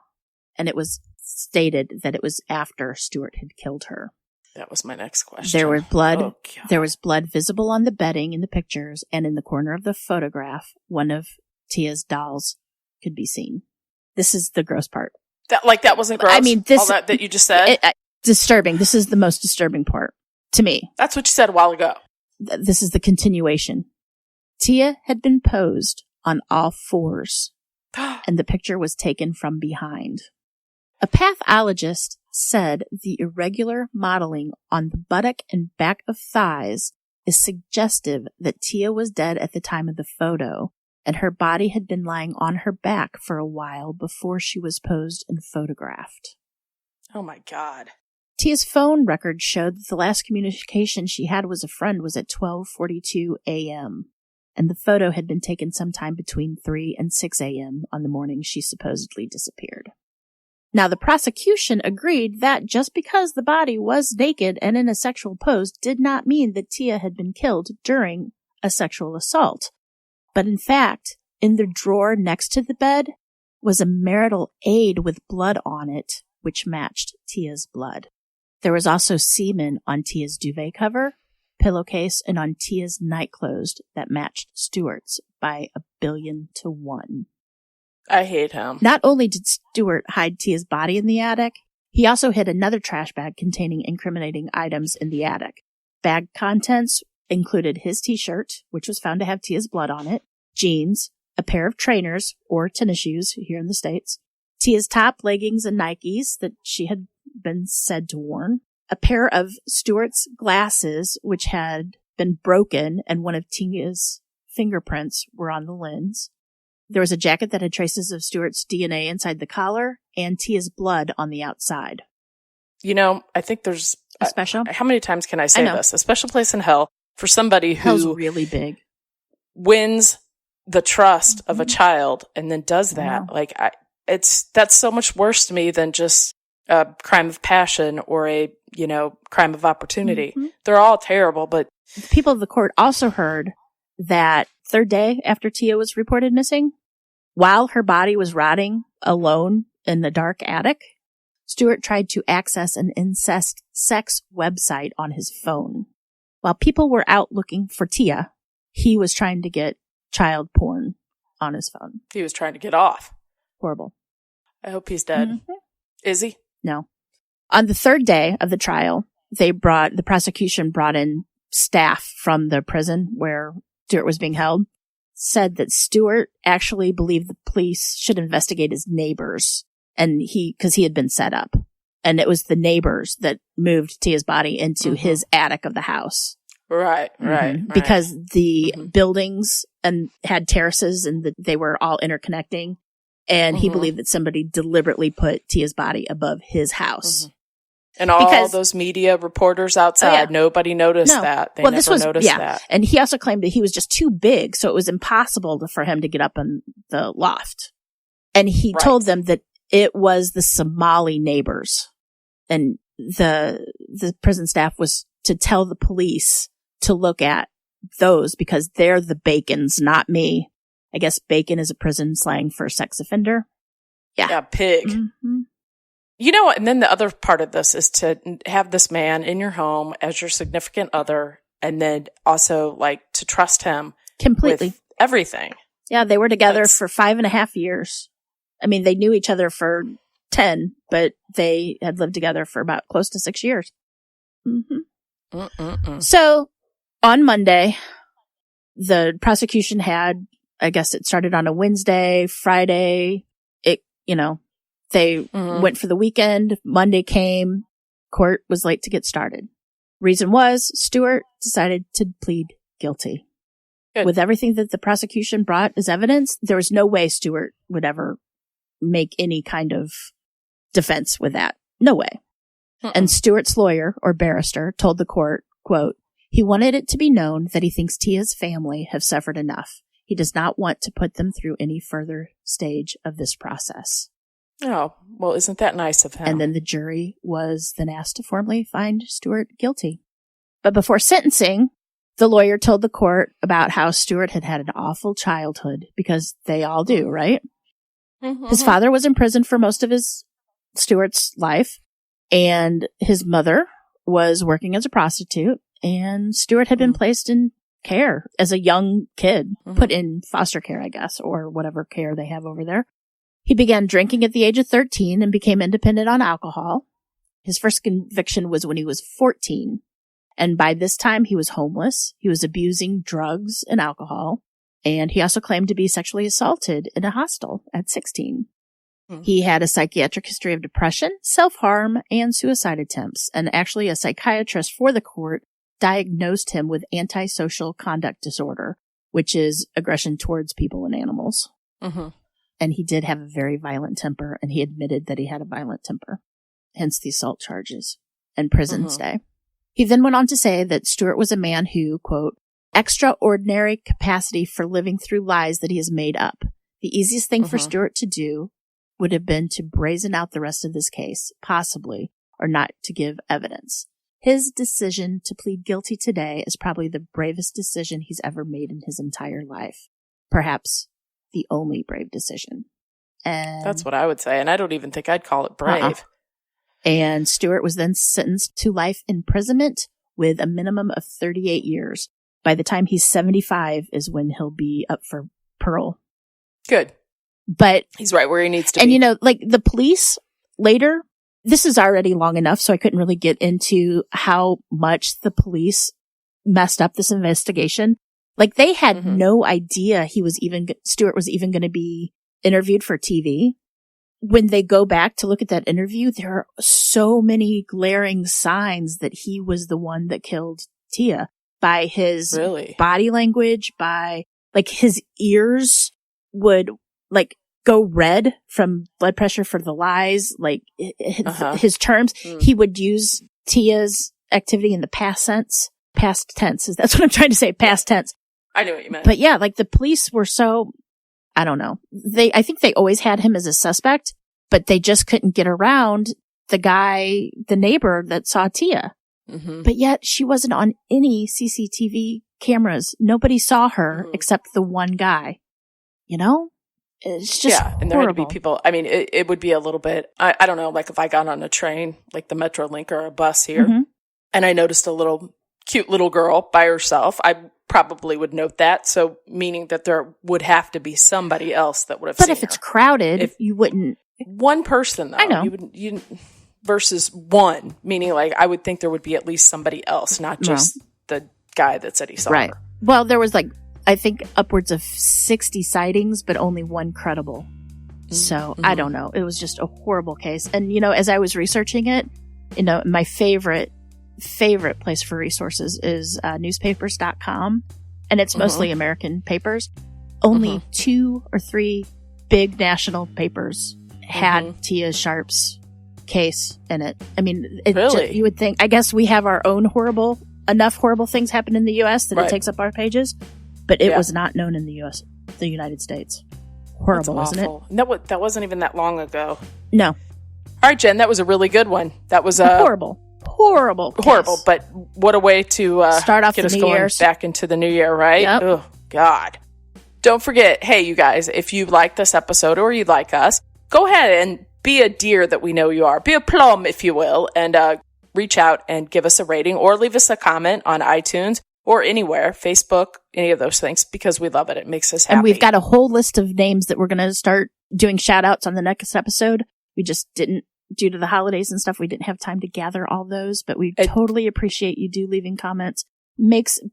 and it was stated that it was after Stuart had killed her. That was my next question. There was blood. Oh, God. There was blood visible on the bedding in the pictures, and in the corner of the photograph, one of Tia's dolls could be seen. This is the gross part. That wasn't gross? I mean, this... All that you just said? Disturbing. This is the most disturbing part, to me. That's what you said a while ago. This is the continuation. Tia had been posed on all fours, and the picture was taken from behind. A pathologist said the irregular modeling on the buttock and back of thighs is suggestive that Tia was dead at the time of the photo, and her body had been lying on her back for a while before she was posed and photographed. Oh my God. Tia's phone record showed that the last communication she had with a friend was at 12:42 a.m., and the photo had been taken sometime between 3 and 6 a.m. on the morning she supposedly disappeared. Now, the prosecution agreed that just because the body was naked and in a sexual pose did not mean that Tia had been killed during a sexual assault. But in fact, in the drawer next to the bed was a marital aid with blood on it, which matched Tia's blood. There was also semen on Tia's duvet cover, pillowcase, and on Tia's nightclothes that matched Stuart's by 1,000,000,000 to 1. I hate him. Not only did Stuart hide Tia's body in the attic, he also hid another trash bag containing incriminating items in the attic. Bag contents included his t-shirt, which was found to have Tia's blood on it, jeans, a pair of trainers, or tennis shoes here in the States, Tia's top, leggings, and Nikes that she had been said to worn, a pair of Stuart's glasses, which had been broken, and one of Tia's fingerprints were on the lens. There was a jacket that had traces of Stuart's DNA inside the collar, and Tia's blood on the outside. You know, I think there's... A special? How many times can I say this? A special place in hell for somebody Hell's who really big. Wins the trust of a child and then does that. Like, that's so much worse to me than just a crime of passion or a, crime of opportunity. Mm-hmm. They're all terrible, but... People of the court also heard that third day after Tia was reported missing, while her body was rotting alone in the dark attic, Stuart tried to access an incest sex website on his phone. While people were out looking for Tia, he was trying to get child porn on his phone. He was trying to get off. Horrible. I hope he's dead. Mm-hmm. Is he? No. On the third day of the trial, the prosecution brought in staff from the prison where Stuart was being held, said that Stuart actually believed the police should investigate his neighbors, and because he had been set up. And it was the neighbors that moved Tia's body into his attic of the house. Right. Because the buildings and had terraces and they were all interconnecting. And he believed that somebody deliberately put Tia's body above his house. And all those media reporters outside, nobody noticed that. They never noticed that. And he also claimed that he was just too big, so it was impossible for him to get up in the loft. And he told them that it was the Somali neighbors. And the prison staff was to tell the police to look at those because they're the Bacons, not me. I guess bacon is a prison slang for sex offender. Yeah, pig. Mm-hmm. You know what? And then the other part of this is to have this man in your home as your significant other, and then also to trust him completely with everything. Yeah, they were together for 5.5 years. I mean, they knew each other for 10, but they had lived together for about close to 6 years. Mm-hmm. So on Monday, the prosecution had, I guess it started on a Wednesday, Friday, they went for the weekend. Monday came. Court was late to get started. Reason was Stuart decided to plead guilty. Good. With everything that the prosecution brought as evidence, there was no way Stuart would ever make any kind of defense with that. No way. And Stuart's lawyer or barrister told the court, quote, he wanted it to be known that he thinks Tia's family have suffered enough. He does not want to put them through any further stage of this process. Oh, well, isn't that nice of him? And then the jury was then asked to formally find Stuart guilty. But before sentencing, The lawyer told the court about how Stuart had had an awful childhood, because they all do, right? Mm-hmm. His father was in prison for most of Stuart's life, and his mother was working as a prostitute, and Stuart had been placed in care as a young kid, put in foster care, I guess, or whatever care they have over there. He began drinking at the age of 13 and became independent on alcohol. His first conviction was when he was 14. And by this time, he was homeless. He was abusing drugs and alcohol. And he also claimed to be sexually assaulted in a hostel at 16. He had a psychiatric history of depression, self-harm, and suicide attempts. And actually, a psychiatrist for the court diagnosed him with antisocial conduct disorder, which is aggression towards people and animals. And he did have a very violent temper, and he admitted that he had a violent temper, hence the assault charges and prison stay. He then went on to say that Stuart was a man who, quote, extraordinary capacity for living through lies that he has made up. The easiest thing for Stuart to do would have been to brazen out the rest of this case, possibly, or not to give evidence. His decision to plead guilty today is probably the bravest decision he's ever made in his entire life. Perhaps the only brave decision. And that's what I would say, and I don't even think I'd call it brave. And Stuart was then sentenced to life imprisonment with a minimum of 38 years. By the time he's 75 is when he'll be up for parole. Good. But he's right where he needs to be. And, you know, like the police later, this is already long enough, so I couldn't really get into how much the police messed up this investigation. Like they had no idea Stuart was even going to be interviewed for TV. When they go back to look at that interview, there are so many glaring signs that he was the one that killed Tia by his body language, by like his ears would like go red from blood pressure for the lies, like his terms. He would use Tia's activity in the past tense. That's what I'm trying to say. Past tense. I knew what you meant. But yeah, like the police were so, I don't know. I think they always had him as a suspect, but they just couldn't get around the neighbor that saw Tia. But yet she wasn't on any CCTV cameras. Nobody saw her except the one guy. You know? It's just and there had to be people. I mean, it would be a little bit, I don't know, like if I got on a train, like the Metrolink or a bus here, and I noticed a cute little girl by herself, I probably would note that. So meaning that there would have to be somebody else that would have seen her. But if it's crowded, you wouldn't. One person, though. I know. You versus one, meaning like I would think there would be at least somebody else, not just the guy that said he saw her. Well, there was I think upwards of 60 sightings, but only one credible. So I don't know. It was just a horrible case. And, you know, as I was researching it, you know, my favorite place for resources is newspapers.com. And it's mostly American papers. Only 2 or 3 big national papers had Tia Sharp's case in it. I mean, you would think, I guess we have our own enough horrible things happen in the U.S. that it takes up our pages. But it was not known in the United States. Horrible, wasn't it? No, that wasn't even that long ago. No. All right, Jen, that was a really good one. That was horrible. But what a way to start off get us the going years. Back into the new year, right? Yep. Oh, God. Don't forget, hey, you guys, if you like this episode or you like us, go ahead and be a deer that we know you are. Be a plum, if you will, and reach out and give us a rating or leave us a comment on iTunes or anywhere, Facebook, any of those things, because we love it. It makes us happy. And we've got a whole list of names that we're going to start doing shout outs on the next episode. We just didn't, due to the holidays and stuff, we didn't have time to gather all those, but we totally appreciate you leaving comments.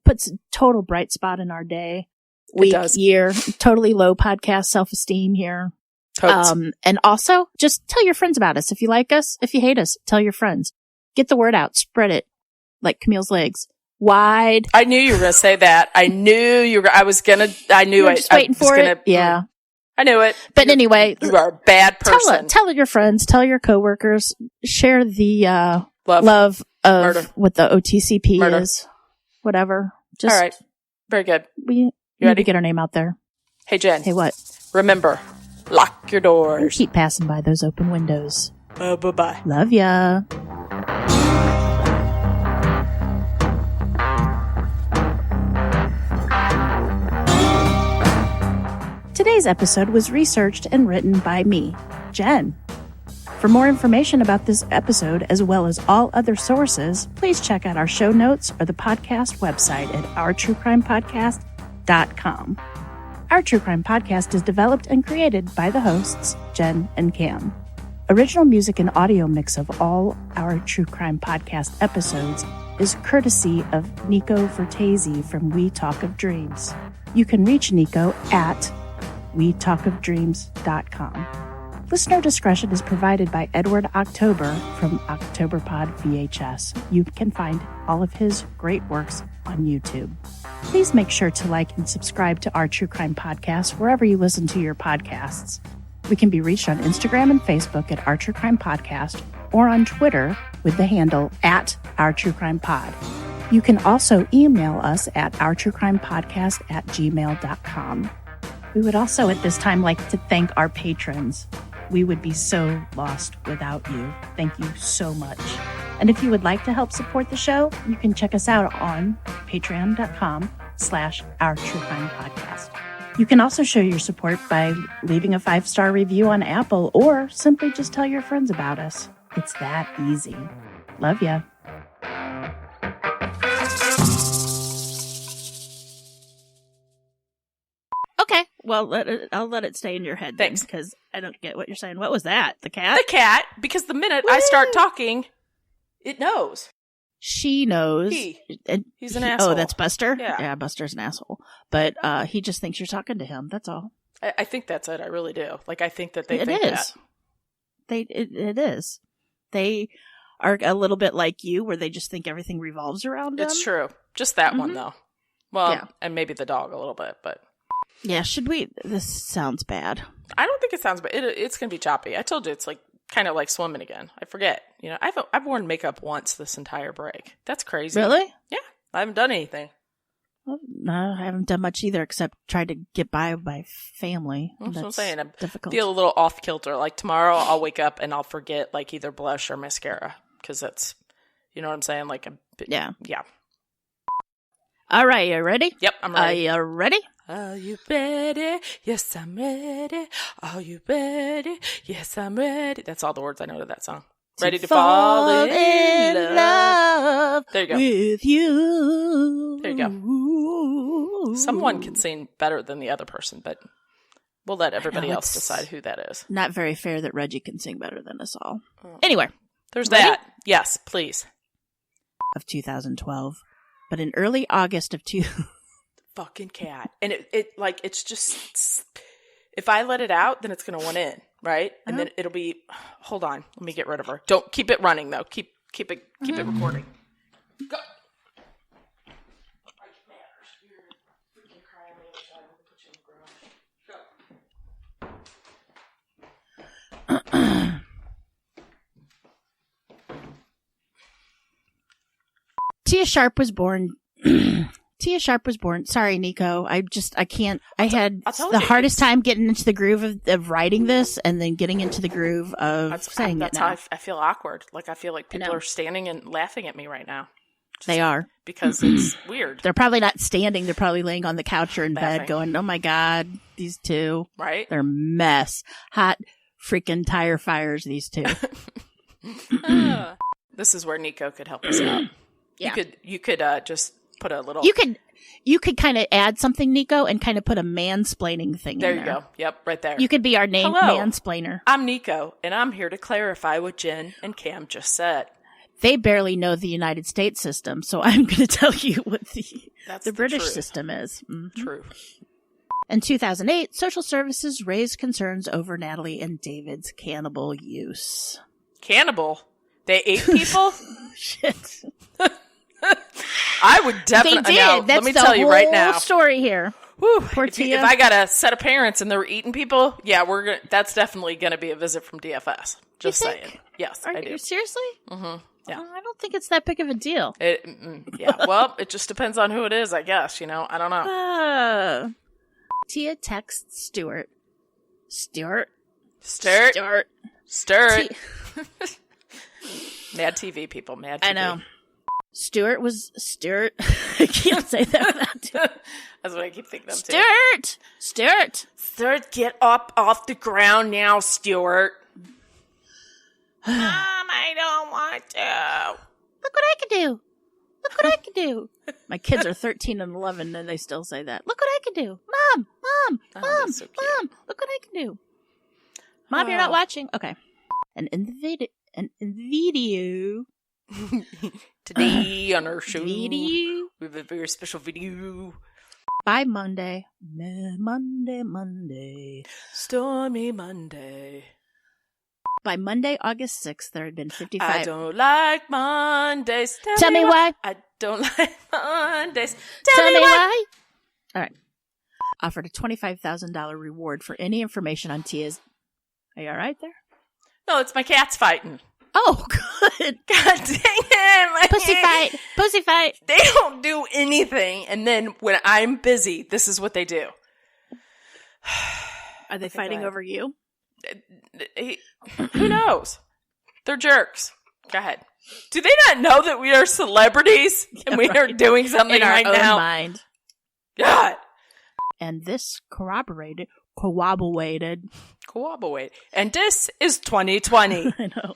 Puts a total bright spot in our day, week, year, totally low podcast self-esteem here. And also just tell your friends about us. If you like us, if you hate us, tell your friends. Get the word out, spread it like Camille's legs. Wide. I knew you were going to say that. I knew you were. I knew it. Just waiting for it. Yeah. I knew it. But anyway. You are a bad person. Tell your friends. Tell your coworkers. Share the love of murder. What the OTCP is. Whatever. Just, all right. Very good. We need to get our name out there. Hey, Jen. Hey, what? Remember, lock your doors. And keep passing by those open windows. Bye-bye. Love ya. Today's episode was researched and written by me, Jen. For more information about this episode, as well as all other sources, please check out our show notes or the podcast website at ourtruecrimepodcast.com. Our True Crime Podcast is developed and created by the hosts, Jen and Cam. Original music and audio mix of all our True Crime Podcast episodes is courtesy of Nico Vertesi from We Talk of Dreams. You can reach Nico at wetalkofdreams.com. Listener discretion is provided by Edward October from Octoberpod VHS. You can find all of his great works on YouTube. Please make sure to like and subscribe to our True Crime Podcast wherever you listen to your podcasts. We can be reached on Instagram and Facebook at Our True Crime Podcast or on Twitter with the handle at Our True Crime Pod. You can also email us at ourtruecrimepodcast@gmail.com. We would also at this time like to thank our patrons. We would be so lost without you. Thank you so much. And if you would like to help support the show, you can check us out on patreon.com/Our True Crime Podcast. You can also show your support by leaving a 5-star review on Apple or simply just tell your friends about us. It's that easy. Love ya. Okay, well, I'll let it stay in your head. Thanks. Because I don't get what you're saying. What was that? The cat? The cat, because the minute I start talking, it knows. She knows. He's an asshole. Oh, that's Buster? Yeah. Buster's an asshole. But he just thinks you're talking to him. That's all. I think that's it. I really do. Like, I think that they think that. It is. They are a little bit like you, where they just think everything revolves around them. It's true. Just that one, though. Well, Yeah. And maybe the dog a little bit, but... Yeah, should we... This sounds bad. I don't think it sounds bad. It's going to be choppy. I told you it's like kind of like swimming again. I forget. You know, I've worn makeup once this entire break. That's crazy. Really? Yeah. I haven't done anything. Well, no, I haven't done much either, except try to get by with my family. That's what I'm saying. I difficult. feel a little off kilter. Like tomorrow I'll wake up and I'll forget like either blush or mascara. Because that's, you know what I'm saying? Like a bit, Yeah. Yeah. All right, you ready? Yep, I'm ready. Are you ready? Are you ready? Yes, I'm ready. Are you ready? Yes, I'm ready. That's all the words I know to that song. Ready to fall in love there you go. With you. There you go. Someone can sing better than the other person, but we'll let everybody else decide who that is. Not very fair that Reggie can sing better than us all. Anyway. There's ready? that. Yes, please. Of 2012. But in early August of Fucking cat. And it's just, if I let it out, then it's going to want in, right? And then it'll be, hold on, let me get rid of her. Don't keep it running though. Keep it recording. Go. Tia Sharp was born. Sorry, Nico. I can't. I had the hardest time getting into the groove of writing this and then getting into the groove of saying it now. That's how I feel awkward. Like, I feel like people are standing and laughing at me right now. They are. Because it's weird. They're probably not standing. They're probably laying on the couch or in Laughing. bed going, oh my God, these two. Right? They're a mess. Hot freaking tire fires, these two. This is where Nico could help us out. Yeah. You could just put a little... You could kind of add something, Nico, and kind of put a mansplaining thing in there. There you go. Yep, right there. You could be our name Hello. mansplainer. I'm Nico, and I'm here to clarify what Jen and Cam just said. They barely know the United States system, so I'm going to tell you what the British truth. system is. Mm-hmm. True. In 2008, social services raised concerns over Natalie and David's cannibal use. Cannibal? They ate people? Shit. I would definitely... They did. Now, That's let me the tell you right whole now. Story here. Whew, if Tia. I got a set of parents and they were eating people, yeah, that's definitely going to be a visit from DFS. Just You think? saying. Yes, Are I do. you seriously? Mm-hmm. Yeah. I don't think it's that big of a deal. Yeah, well, it just depends on who it is, I guess. You know, I don't know. Tia texts Stuart. Stuart. Mad TV people, mad TV. I know. Stuart. I can't say that. That's what I keep thinking of too. Stuart, get up off the ground now, Stuart. Mom, I don't want to. Look what I can do. My kids are 13 and 11 and they still say that. Look what I can do. Mom, so cute. Mom, look what I can do. Mom, you're not watching? Okay. And in the video today on our show, we have a very special video. By Monday. Stormy Monday. By Monday, August 6th, there had been 55. I don't like Mondays. Tell me why. I don't like Mondays. Tell me why. All right. Offered a $25,000 reward for any information on Tia's. Are you all right there? No, it's my cats fighting. Oh, good. God dang it. Pussy fight. They don't do anything. And then when I'm busy, this is what they do. Are they fighting over you? Who knows? They're jerks. Go ahead. Do they not know that we are celebrities and we are doing something in our right own now? Mind. God. And this corroborated. And this is 2020. I know.